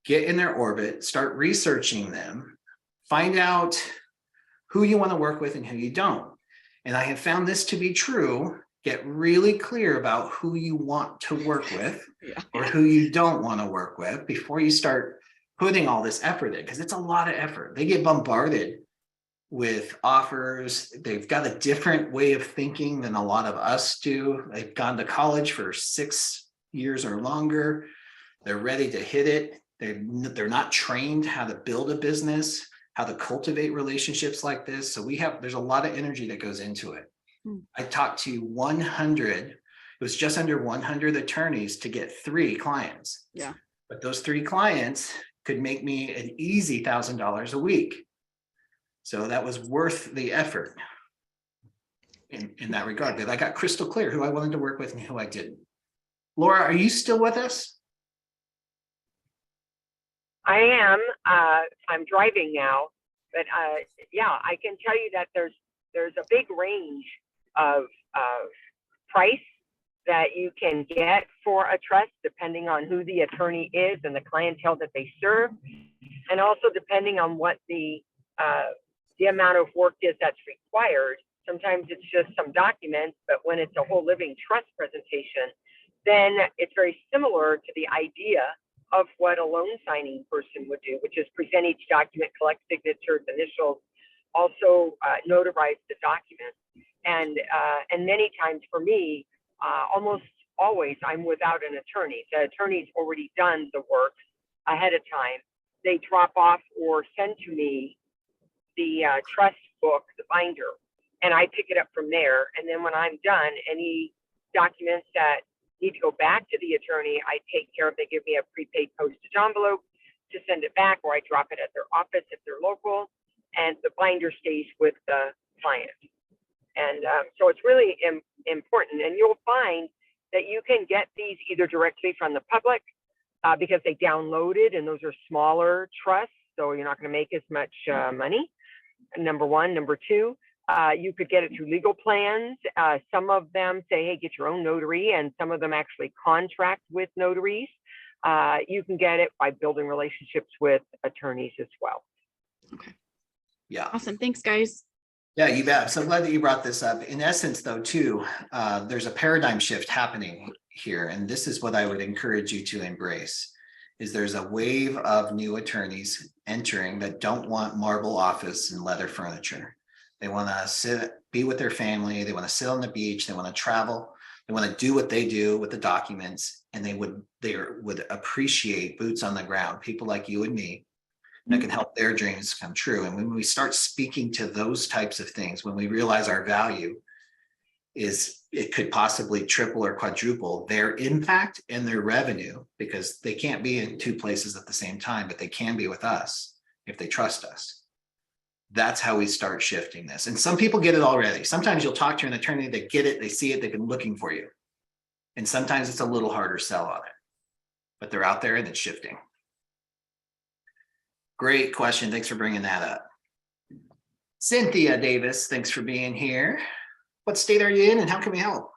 Get in their orbit, start researching them, find out who you want to work with and who you don't. And I have found this to be true. Get really clear about who you want to work with or who you don't want to work with before you start putting all this effort in, because it's a lot of effort. They get bombarded with offers. They've got a different way of thinking than a lot of us do. They've gone to college for 6 years or longer. They're ready to hit it. They're not trained how to build a business, how to cultivate relationships like this. So there's a lot of energy that goes into it. I talked to 100, it was just under 100 attorneys to get 3 clients. Yeah. But those 3 clients could make me an easy $1,000 a week. So that was worth the effort in that regard. But I got crystal clear who I wanted to work with and who I didn't. Laura, are you still with us? I am. I'm driving now, but yeah, I can tell you that there's a big range of price that you can get for a trust, depending on who the attorney is and the clientele that they serve, and also depending on what the amount of work is that's required. Sometimes it's just some documents, but when it's a whole living trust presentation, then it's very similar to the idea of what a loan signing person would do, which is present each document, collect signatures, initials, also notarize the document. And many times for me, almost always I'm without an attorney. The attorney's already done the work ahead of time. They drop off or send to me the trust book, the binder, and I pick it up from there. And then when I'm done, any documents that need to go back to the attorney, I take care of. They give me a prepaid postage envelope to send it back, or I drop it at their office if they're local, and the binder stays with the client. And so it's really important. And you'll find that you can get these either directly from the public because they download it, and those are smaller trusts, so you're not going to make as much money. Number one. Number two, you could get it through legal plans. Some of them say, hey, get your own notary, and some of them actually contract with notaries. You can get it by building relationships with attorneys as well. Okay. Yeah. Awesome. Thanks, guys. Yeah, you bet. I'm so glad that you brought this up. In essence, though, too, there's a paradigm shift happening here. And this is what I would encourage you to embrace, is there's a wave of new attorneys entering that don't want marble office and leather furniture. They want to sit, be with their family. They want to sit on the beach. They want to travel. They want to do what they do with the documents. And they would appreciate boots on the ground, people like you and me, that can help their dreams come true. And when we start speaking to those types of things, when we realize our value is, it could possibly triple or quadruple their impact and their revenue, because they can't be in two places at the same time, but they can be with us if they trust us. That's how we start shifting this. And some people get it already. Sometimes you'll talk to an attorney, they get it, they see it, they've been looking for you. And sometimes it's a little harder sell on it, but they're out there and it's shifting. Great question. Thanks for bringing that up. Cynthia Davis, thanks for being here. What state are you in and how can we help?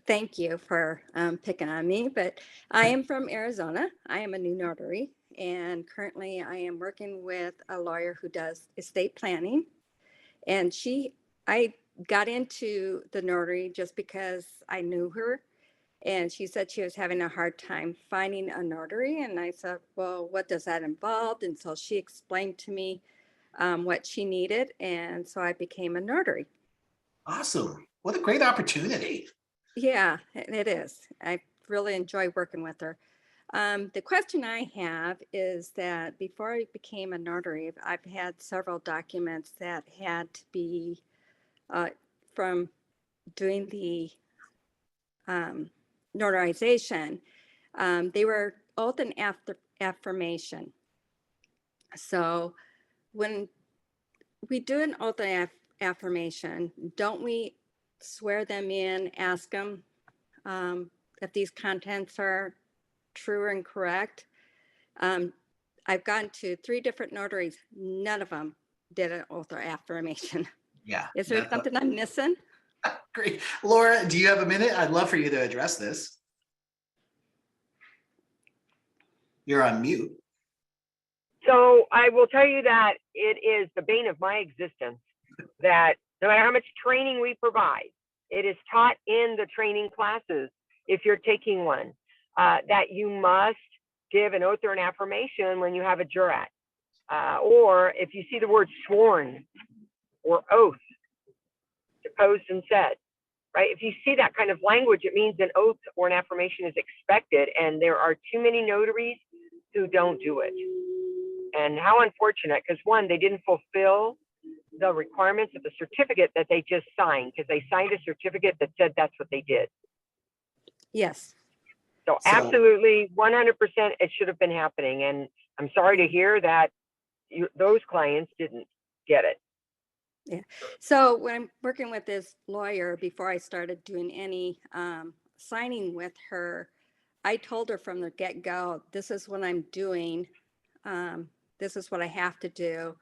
Thank you for picking on me, but I am from Arizona. I am a new notary, and currently I am working with a lawyer who does estate planning. And I got into the notary just because I knew her. And she said she was having a hard time finding a notary. And I said, well, what does that involve? And so she explained to me what she needed. And so I became a notary. Awesome. What a great opportunity. Yeah, it is. I really enjoy working with her. The question I have is that before I became a notary, I've had several documents that had to be from doing the notarization. They were oath and affirmation. So when we do an oath and affirmation, don't we swear them in, ask them if these contents are true and correct? I've gone to 3 different notaries. None of them did an oath or affirmation. Yeah. Is there something I'm missing? Great. Laura, do you have a minute? I'd love for you to address this. You're on mute. So I will tell you that it is the bane of my existence that no matter how much training we provide, it is taught in the training classes, if you're taking one, that you must give an oath or an affirmation when you have a jurat, or if you see the word sworn or oath, deposed and said, right? If you see that kind of language, it means an oath or an affirmation is expected, and there are too many notaries who don't do it. And how unfortunate, because one, they didn't fulfill the requirements of the certificate that they just signed, because they signed a certificate that said that's what they did. Yes. So absolutely 100% it should have been happening. And I'm sorry to hear that those clients didn't get it. Yeah. So when I'm working with this lawyer, before I started doing any signing with her, I told her from the get-go, this is what I'm doing. This is what I have to do.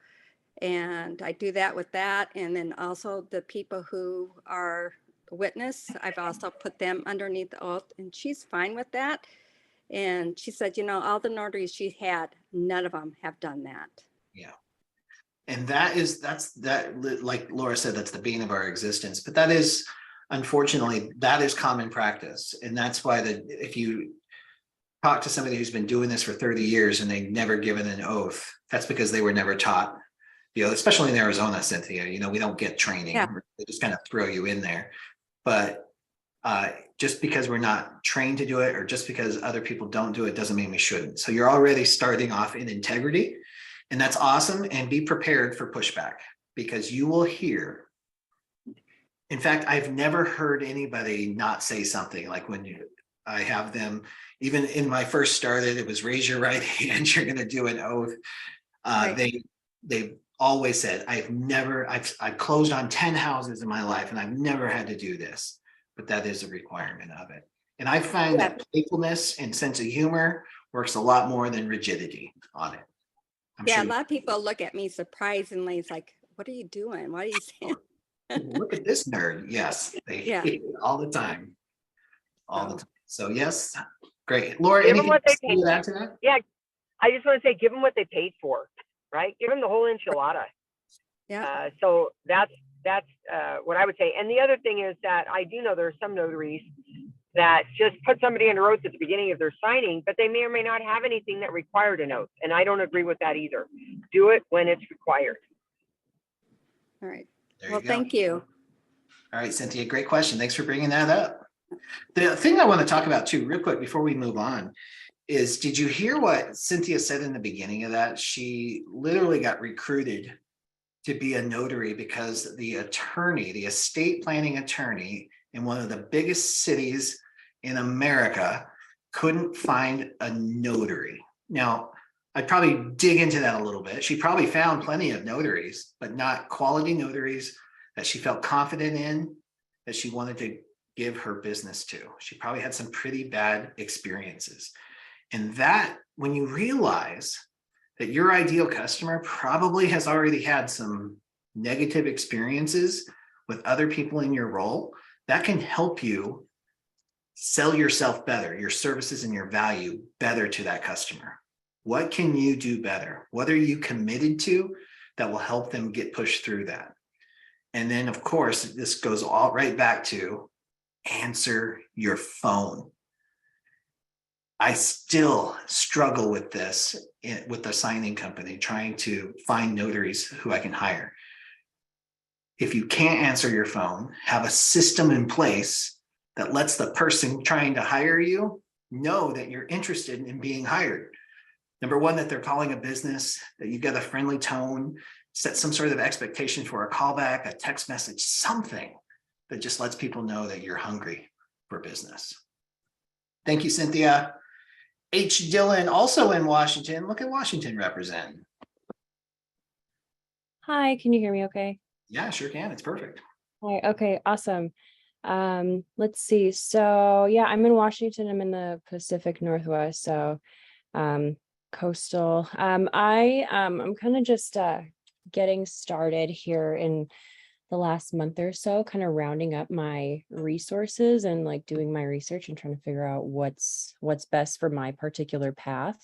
And I do that with that. And then also the people who are witness, I've also put them underneath the oath, and she's fine with that. And she said, you know, all the notaries she had, none of them have done that. Yeah. And that's like Laura said, that's the bane of our existence. But that is, unfortunately, that is common practice. And that's why if you talk to somebody who's been doing this for 30 years and they've never given an oath, that's because they were never taught. You know, especially in Arizona, Cynthia, you know, we don't get training. Yeah. They just kind of throw you in there. But just because we're not trained to do it, or just because other people don't do it, doesn't mean we shouldn't. So you're already starting off in integrity, and that's awesome. And be prepared for pushback, because you will hear. In fact, I've never heard anybody not say something like when I have them, even in my first started, it was raise your right hand, you're going to do an oath. Right. They've always said, I've closed on 10 houses in my life and I've never had to do this, but that is a requirement of it. And I find that playfulness and sense of humor works a lot more than rigidity on it. A lot of people look at me surprisingly. It's like, what are you doing? What are you saying? Look at this nerd. Yes, they hate it all the time. All the time. So yes, great. Laura, anything to add to that? Yeah, I just want to say, give them what they paid for. right? Give them the whole enchilada. Yeah. So that's what I would say. And the other thing is that I do know there are some notaries that just put somebody under oath at the beginning of their signing, but they may or may not have anything that required an oath. And I don't agree with that either. Do it when it's required. All right. There Well, you go. thank you. All right, Cynthia, great question. Thanks for bringing that up. The thing I want to talk about too, real quick, before we move on, is did you hear what Cynthia said in the beginning of that? She literally got recruited to be a notary because the attorney, the estate planning attorney in one of the biggest cities in America couldn't find a notary. Now, I'd probably dig into that a little bit. She probably found plenty of notaries, but not quality notaries that she felt confident in, that she wanted to give her business to. She probably had some pretty bad experiences. And that, when you realize that your ideal customer probably has already had some negative experiences with other people in your role, that can help you sell yourself better, your services and your value better to that customer. What can you do better? What are you committed to that will help them get pushed through that? And then, of course, this goes all right back to answer your phone. I still struggle with this with the signing company, trying to find notaries who I can hire. If you can't answer your phone, have a system in place that lets the person trying to hire you know that you're interested in being hired. Number one, that they're calling a business, that you've got a friendly tone, set some sort of expectation for a callback, a text message, something that just lets people know that you're hungry for business. Thank you, Cynthia. H. Dillon, also in Washington. Look at Washington represent. Hi, can you hear me okay? Yeah, sure can. It's perfect. Hi, okay, awesome. Let's see. So yeah, I'm in Washington. I'm in the Pacific Northwest, so coastal. I'm kind of just getting started here in the last month or so, kind of rounding up my resources and like doing my research and trying to figure out what's best for my particular path.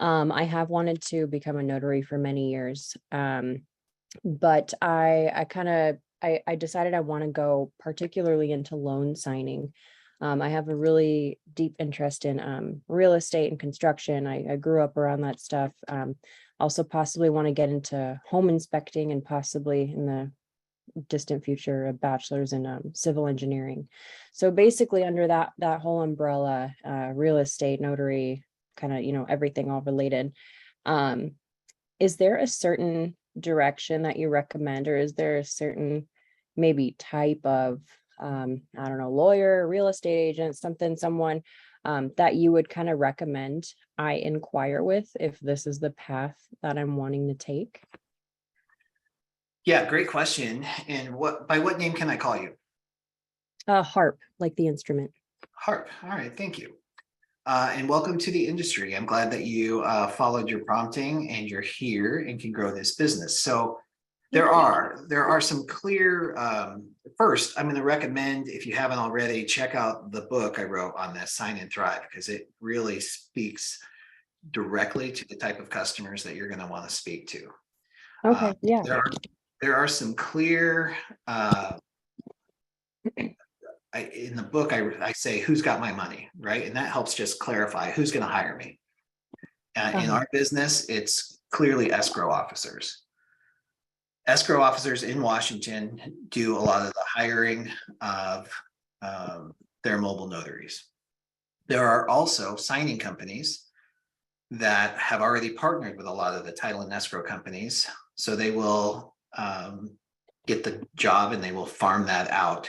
I have wanted to become a notary for many years, but I decided I want to go particularly into loan signing. I have a really deep interest in real estate and construction. I grew up around that stuff. Also possibly want to get into home inspecting and possibly in the distant future a bachelor's in civil engineering. So basically under that whole umbrella, real estate, notary, kind of, everything all related. Is there a certain direction that you recommend, or is there a certain maybe type of I don't know, lawyer, real estate agent, someone that you would kind of recommend I inquire with if this is the path that I'm wanting to take? Yeah, great question. And by what name can I call you? Harp, like the instrument. Harp. All right, thank you. And welcome to the industry. I'm glad that you followed your prompting and you're here and can grow this business. So there are some clear, first, I'm going to recommend, if you haven't already, check out the book I wrote on this, Sign and Thrive, because it really speaks directly to the type of customers that you're going to want to speak to. Okay, yeah. There are some clear, in the book, I say, who's got my money, right? And that helps just clarify who's going to hire me. In our business, it's clearly escrow officers. Escrow officers in Washington do a lot of the hiring of their mobile notaries. There are also signing companies that have already partnered with a lot of the title and escrow companies. So they will get the job and they will farm that out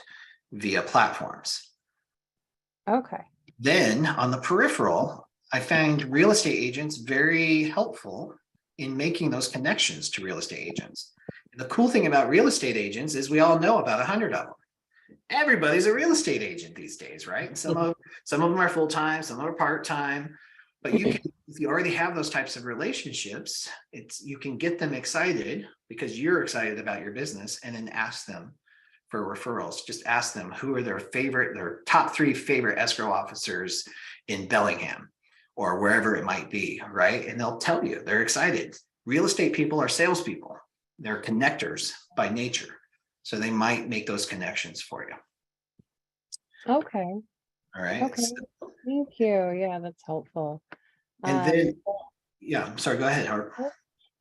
via platforms. Okay. Then on the peripheral, I find real estate agents very helpful in making those connections to real estate agents. And the cool thing about real estate agents is we all know about 100 of them. Everybody's a real estate agent these days, right? And some of them are full-time, some are part-time, but you can, if you already have those types of relationships, you can get them excited because you're excited about your business, and then ask them for referrals. Just ask them who are their top 3 favorite escrow officers in Bellingham or wherever it might be, right? And they'll tell you they're excited. Real estate people are salespeople. They're connectors by nature. So they might make those connections for you. Okay. All right. Okay. Thank you. Yeah, that's helpful. And then, yeah, I'm sorry, go ahead, Harp.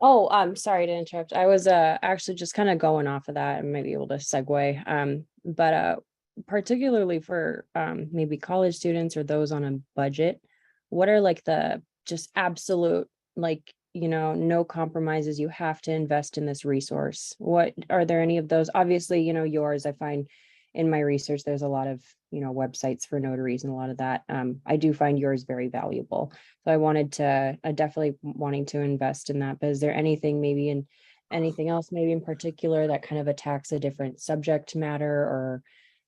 Oh, I'm sorry to interrupt. I was actually just kind of going off of that and maybe able to segue. But particularly for maybe college students or those on a budget, what are like the just absolute, like, no compromises, you have to invest in this resource? What are there any of those? Obviously, yours, I find in my research, there's a lot of, websites for notaries and a lot of that. I do find yours very valuable. So I definitely wanting to invest in that. But is there anything anything else maybe in particular that kind of attacks a different subject matter or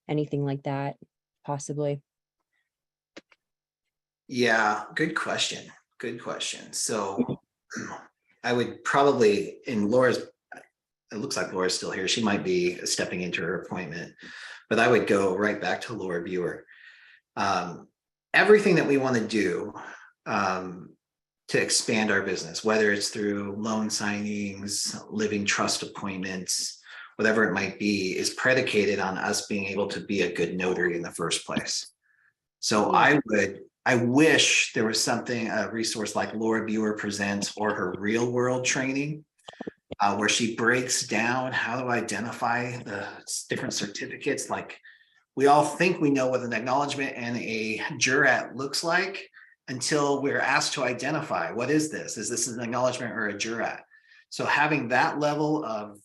anything like that, possibly? Yeah, good question. Good question. So I would probably, in Laura's, it looks like Laura's still here. She might be stepping into her appointment, but I would go right back to Laura Biewer. Everything that we want to do to expand our business, whether it's through loan signings, living trust appointments, whatever it might be, is predicated on us being able to be a good notary in the first place. So I wish there was a resource like Laura Biewer Presents or her real world training, where she breaks down how to identify the different certificates. Like, we all think we know what an acknowledgement and a jurat looks like until we're asked to identify, what is this? Is this an acknowledgement or a jurat? So having that level of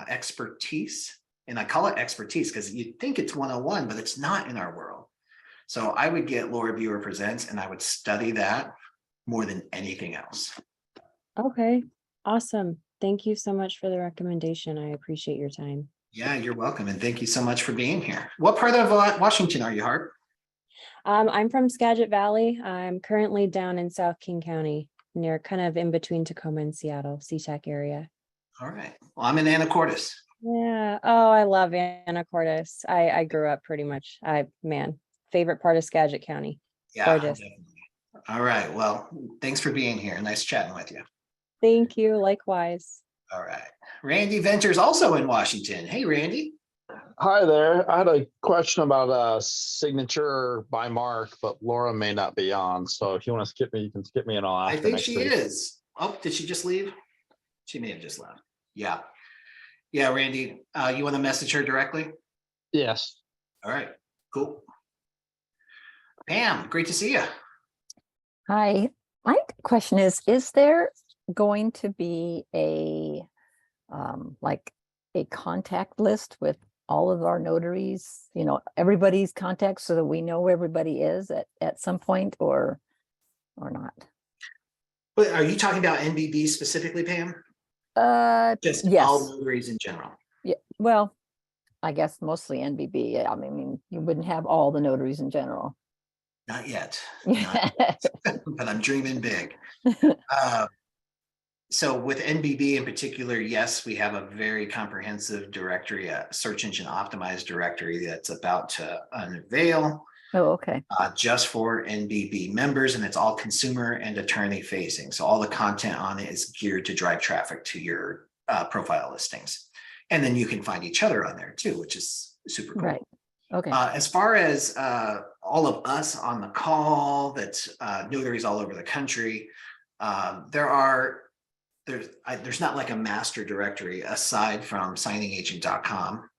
expertise, and I call it expertise because you'd think it's 101, but it's not in our world. So I would get Laura Biewer Presents and I would study that more than anything else. Okay, awesome. Thank you so much for the recommendation. I appreciate your time. Yeah, you're welcome. And thank you so much for being here. What part of Washington are you, Harp? I'm from Skagit Valley. I'm currently down in South King County, near kind of in between Tacoma and Seattle, SeaTac area. All right. Well, I'm in Anacortes. Yeah. Oh, I love Anacortes. I grew up pretty much. Favorite part of Skagit County. Yeah, gorgeous. Definitely. All right. Well, thanks for being here. Nice chatting with you. Thank you. Likewise. All right. Randy Venture's also in Washington. Hey, Randy. Hi there. I had a question about a signature by Mark, but Laura may not be on. So if you want to skip me, you can skip me and I'll ask I her think next she week. is. Oh, did she just leave? She may have just left. Yeah. Yeah, Randy, you want to message her directly? Yes. All right, cool. Pam, great to see you. Hi, my question is there going to be a like a contact list with all of our notaries, everybody's contacts, so that we know where everybody is at some point, or not? But are you talking about NBB specifically, Pam? Just yes. all notaries in general. Yeah, well, I guess mostly NBB. I mean, you wouldn't have all the notaries in general. Not yet, but I'm dreaming big. So with NBB in particular, yes, we have a very comprehensive directory, a search engine optimized directory that's about to unveil. Oh, okay. Just for NBB members, and it's all consumer and attorney facing. So all the content on it is geared to drive traffic to your profile listings. And then you can find each other on there too, which is super cool. Right. Okay. As far as all of us on the call, that's notaries all over the country, there's not like a master directory aside from signingagent.com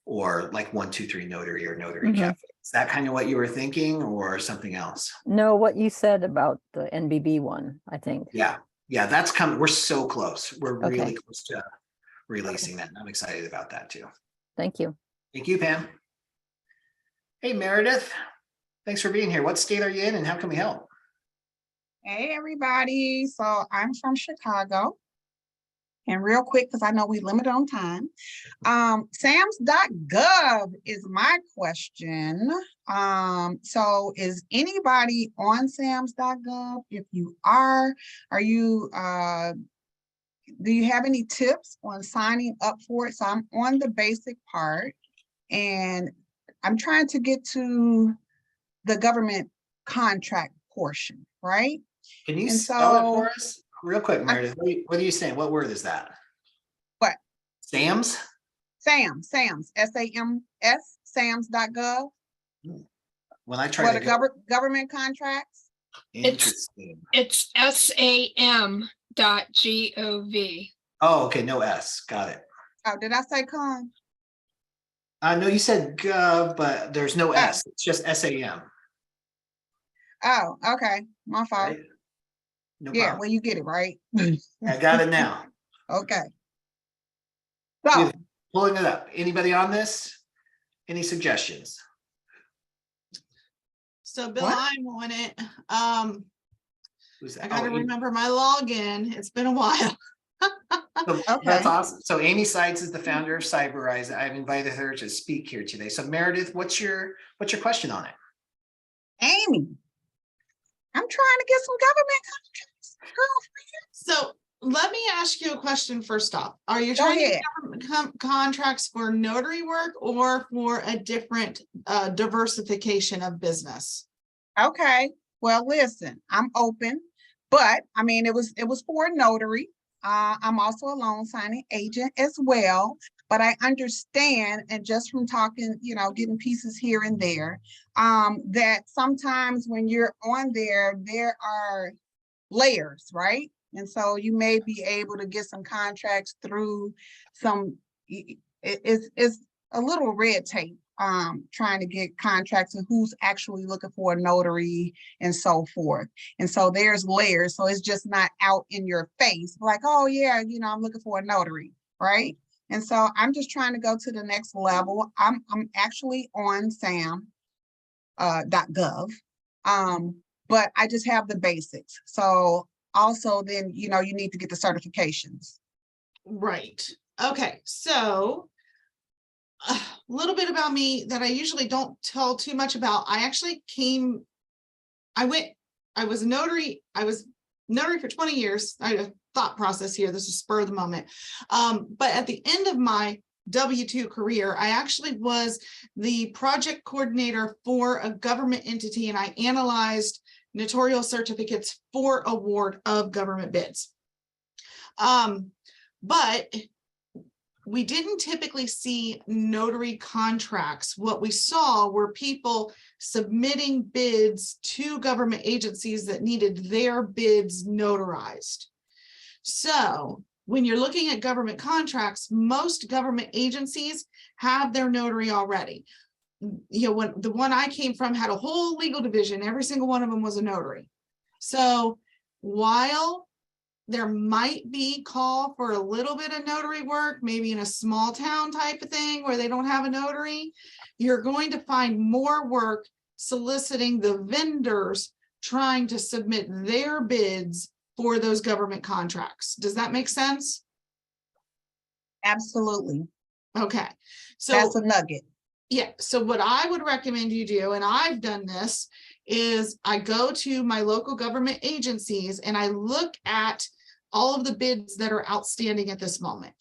or like 123 Notary or Notary Cafe. Is that kind of what you were thinking or something else? No, what you said about the NBB one, I think. Yeah, that's coming. We're so close. We're really Okay. close to releasing that. And I'm excited about that too. Thank you. Thank you, Pam. Hey, Meredith. Thanks for being here. What state are you in and how can we help? Hey, everybody. So I'm from Chicago. And real quick, because I know we limit on time. Sams.gov is my question. So is anybody on Sams.gov? If you are you, do you have any tips on signing up for it? So I'm on the basic part and I'm trying to get to the government contract portion, right? Can you spell it for us? Real quick, Meredith, what are you saying? What word is that? What? Sam's? Sam's, S-A-M-S, sams.gov. When I try What to are go, government contracts? interesting. It's SAM.gov. Oh, okay, no S, got it. Oh, did I say con? No, you said gov, but there's no S, it's just SAM. Oh, okay, my fault. Right? No Yeah, problem. well, you get it, right? I got it now. Okay. So, Pulling it up. Anybody on this? Any suggestions? So Bill, What? I'm on it. Who's that? I gotta Oh, Amy. remember my login. It's been a while. So Okay. that's awesome. So Amy Sides is the founder of Cyberize. I've invited her to speak here today. So Meredith, what's your question on it? Amy, I'm trying to get some government contracts. So let me ask you a question first off. Are you Go trying to ahead. get government contracts for notary work or for a different diversification of business? Okay, well, listen, I'm open, but I mean, it was for a notary. I'm also a loan signing agent as well, but I understand, and just from talking, getting pieces here and there, that sometimes when you're on there are layers, right? And so you may be able to get some contracts through it's a little red tape, trying to get contracts and who's actually looking for a notary and so forth. And so there's layers. So it's just not out in your face like, oh yeah, I'm looking for a notary, right? And so I'm just trying to go to the next level. I'm actually on sam.gov, but I just have the basics. So also then, you need to get the certifications. Right. Okay. So a little bit about me that I usually don't tell too much about. I was a notary. I was notary for 20 years. I had a thought process here. This is spur of the moment. But at the end of my W-2 career, I actually was the project coordinator for a government entity, and I analyzed notarial certificates for award of government bids. But we didn't typically see notary contracts. What we saw were people submitting bids to government agencies that needed their bids notarized. So when you're looking at government contracts, most government agencies have their notary already. When the one I came from had a whole legal division, every single one of them was a notary. So while there might be call for a little bit of notary work, maybe in a small town type of thing where they don't have a notary, you're going to find more work soliciting the vendors trying to submit their bids for those government contracts. Does that make sense? Absolutely. Okay. So that's a nugget. Yeah. So what I would recommend you do, and I've done this, is I go to my local government agencies and I look at all of the bids that are outstanding at this moment.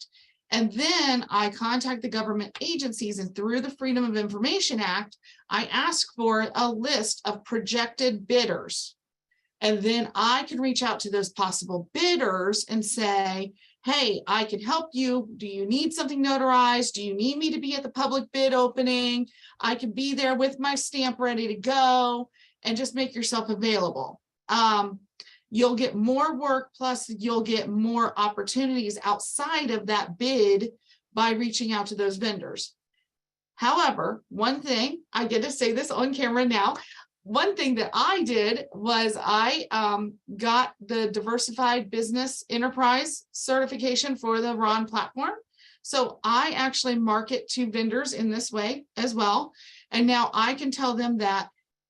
And then I contact the government agencies, and through the Freedom of Information Act, I ask for a list of projected bidders. And then I can reach out to those possible bidders and say, hey, I can help you. Do you need something notarized? Do you need me to be at the public bid opening? I can be there with my stamp ready to go, and just make yourself available. You'll get more work, plus you'll get more opportunities outside of that bid by reaching out to those vendors. However, one thing, I get to say this on camera now, one thing that I did was I got the Diversified Business Enterprise certification for the RON platform. So I actually market to vendors in this way as well. And now I can tell them that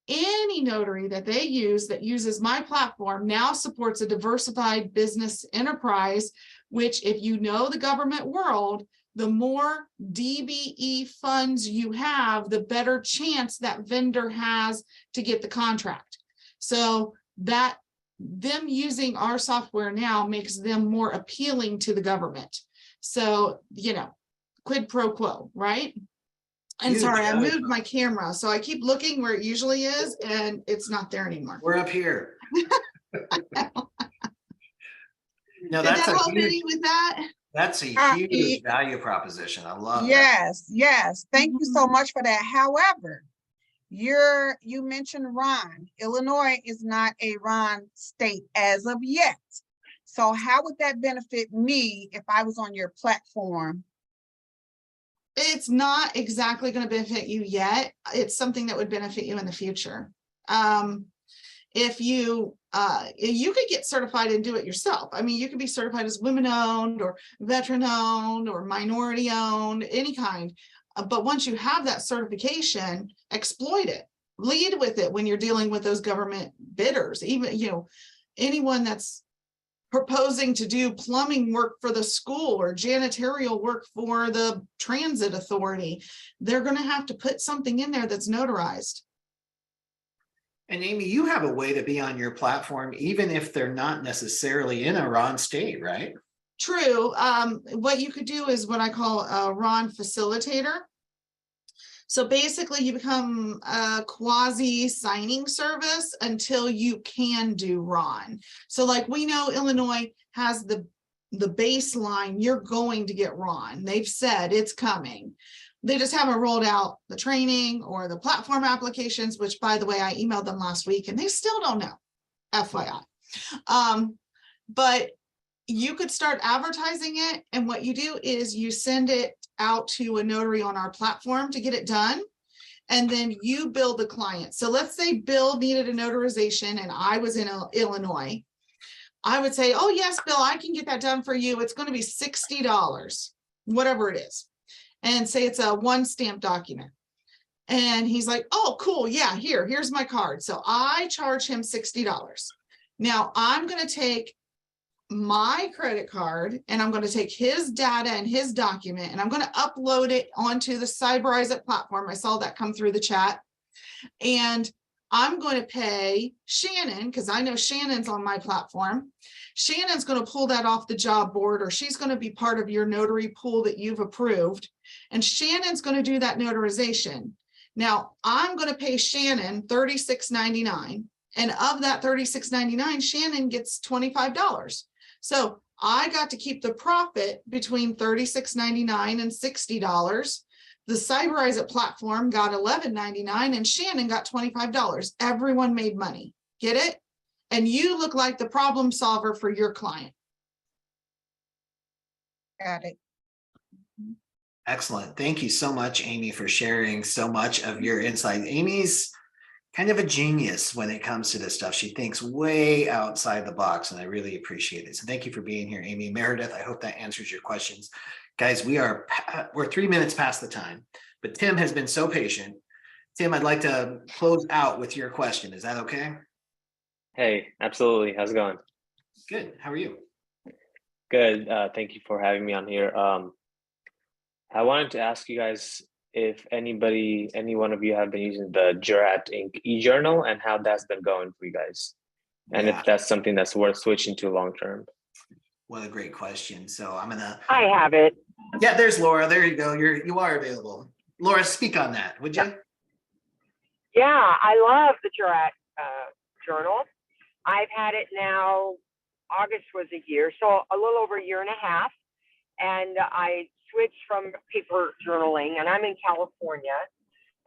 any notary that they use that uses my platform now supports a Diversified Business Enterprise, which, if you know the government world, the more DBE funds you have, the better chance that vendor has to get the contract. So that them using our software now makes them more appealing to the government. So, quid pro quo, right? And Huge. sorry, I moved my camera, so I keep looking where it usually is, and it's not there anymore. We're up here. No, Did that's that a help any huge, with that? that's a Ye- huge value proposition. I love that. Yes, yes. Thank you so Mhm. much for that. However, you mentioned Ron. Illinois is not a Ron state as of yet. So how would that benefit me if I was on your platform? It's not exactly going to benefit you yet. It's something that would benefit you in the future. If you could get certified and do it yourself. I mean, you could be certified as women owned or veteran owned or minority owned, any kind. But once you have that certification, exploit it, lead with it when you're dealing with those government bidders, even, anyone that's proposing to do plumbing work for the school or janitorial work for the transit authority. They're going to have to put something in there that's notarized. And Amy, you have a way to be on your platform, even if they're not necessarily in a Ron state, right? True. What you could do is what I call a Ron facilitator. So basically you become a quasi signing service until you can do Ron. So like we know Illinois has the baseline, you're going to get Ron. They've said it's coming. They just haven't rolled out the training or the platform applications, which by the way, I emailed them last week and they still don't know, FYI. But you could start advertising it. And what you do is you send it out to a notary on our platform to get it done. And then you bill the client. So let's say Bill needed a notarization and I was in Illinois. I would say, oh yes, Bill, I can get that done for you. It's going to be $60, whatever it is. And say it's a one stamp document. And he's like, oh, cool. Yeah, here's my card. So I charge him $60. Now I'm going to take my credit card and I'm going to take his data and his document and I'm going to upload it onto the Cyberize It platform. I saw that come through the chat. And I'm going to pay Shannon because I know Shannon's on my platform. Shannon's going to pull that off the job board, or she's going to be part of your notary pool that you've approved. And Shannon's going to do that notarization. Now I'm going to pay Shannon $36.99. And of that $36.99, Shannon gets $25. So I got to keep the profit between $36.99 and $60. The Cyberize It platform got $11.99 and Shannon got $25. Everyone made money. Get it? And you look like the problem solver for your client. Got it. Excellent. Thank you so much, Amy, for sharing so much of your insight. Amy's kind of a genius when it comes to this stuff. She thinks way outside the box, and I really appreciate it. So thank you for being here, Amy. Meredith, I hope that answers your questions. Guys, we're 3 minutes past the time, but Tim has been so patient. Tim, I'd like to close out with your question. Is that okay? Hey, absolutely. How's it going? Good. How are you? Good. Thank you for having me on here. I wanted to ask you guys if any one of you have been using the Jurat Inc. e-journal and how that's been going for you guys. And if that's something that's worth switching to long term. What a great question. So I have it. Yeah, there's Laura. There you go. You are available. Laura, speak on that, would you? Yeah, I love the Jurat journal. I've had it now, August was a year, so a little over a year and a half. And I switched from paper journaling, and I'm in California.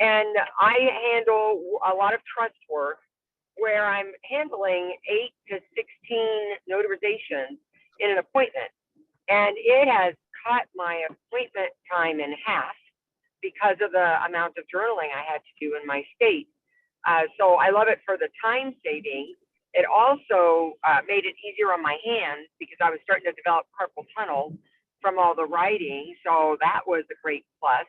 And I handle a lot of trust work where I'm handling 8 to 16 notarizations in an appointment. And it has cut my appointment time in half because of the amount of journaling I had to do in my state. So I love it for the time saving. It also made it easier on my hands because I was starting to develop carpal tunnel from all the writing. So that was a great plus.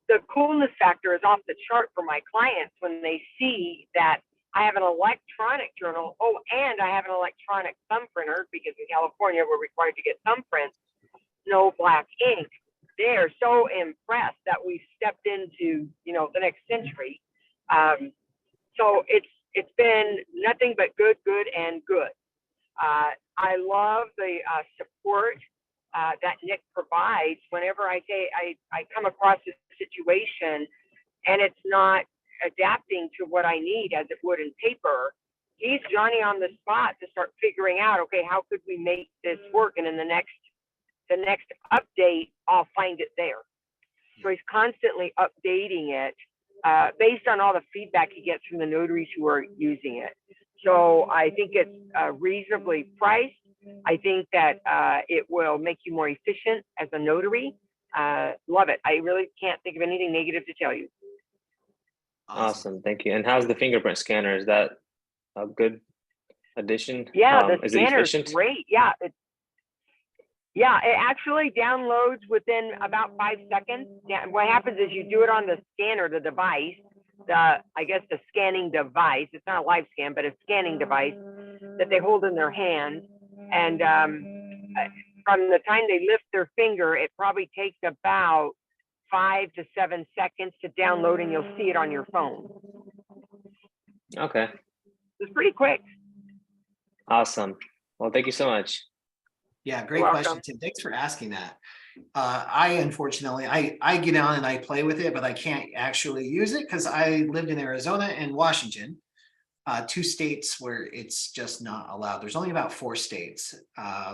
The coolness factor is off the chart for my clients when they see that I have an electronic journal. Oh, and I have an electronic thumb printer because in California, we're required to get thumbprints, no black ink. They're so impressed that we've stepped into, the next century. So it's been nothing but good, and good. I love the support that Nick provides whenever I come across this situation and it's not adapting to what I need as it would in paper. He he's Johnny on the spot to start figuring out, okay, how could we make this work? And in the next update, I'll find it there. So he's constantly updating it based on all the feedback he gets from the notaries who are using it. So I think it's reasonably priced. I think that it will make you more efficient as a notary. Love it. I really can't think of anything negative to tell you. Awesome. Thank you. And how's the fingerprint scanner? Is that a good addition? Yeah, the is it scanner's efficient? great. Yeah, it actually downloads within about 5 seconds. Yeah, what happens is you do it on the scanner, the device, I guess the scanning device. It's not a live scan, but a scanning device that they hold in their hand. And from the time they lift their finger, it probably takes about 5 to 7 seconds to download, and you'll see it on your phone. Okay. It's pretty quick. Awesome. Well, thank you so much. Yeah, great You're question, welcome. Tim. Thanks for asking that. I unfortunately, I get on and I play with it, but I can't actually use it because I lived in Arizona and Washington, 2 states where it's just not allowed. There's only about 4 states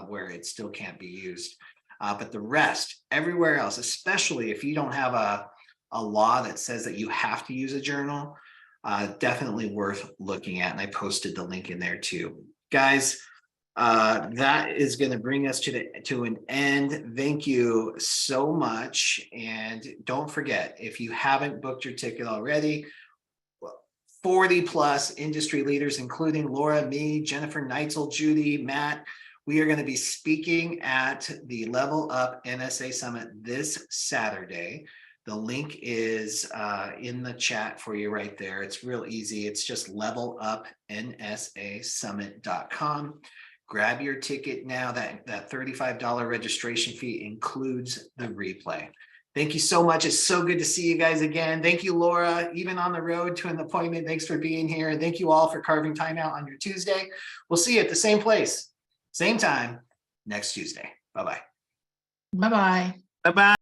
where it still can't be used. But the rest, everywhere else, especially if you don't have a law that says that you have to use a journal, definitely worth looking at. And I posted the link in there too. Guys, that is going to bring us to an end. Thank you so much. And don't forget, if you haven't booked your ticket already, 40 plus industry leaders, including Laura, me, Jennifer Neitzel, Judy, Matt, we are going to be speaking at the Level Up NSA Summit this Saturday. The link is in the chat for you right there. It's real easy. It's just levelupnsasummit.com. Grab your ticket now. That $35 registration fee includes the replay. Thank you so much. It's so good to see you guys again. Thank you, Laura, even on the road to an appointment. Thanks for being here. And thank you all for carving time out on your Tuesday. We'll see you at the same place, same time next Tuesday. Bye-bye. Bye-bye. Bye-bye.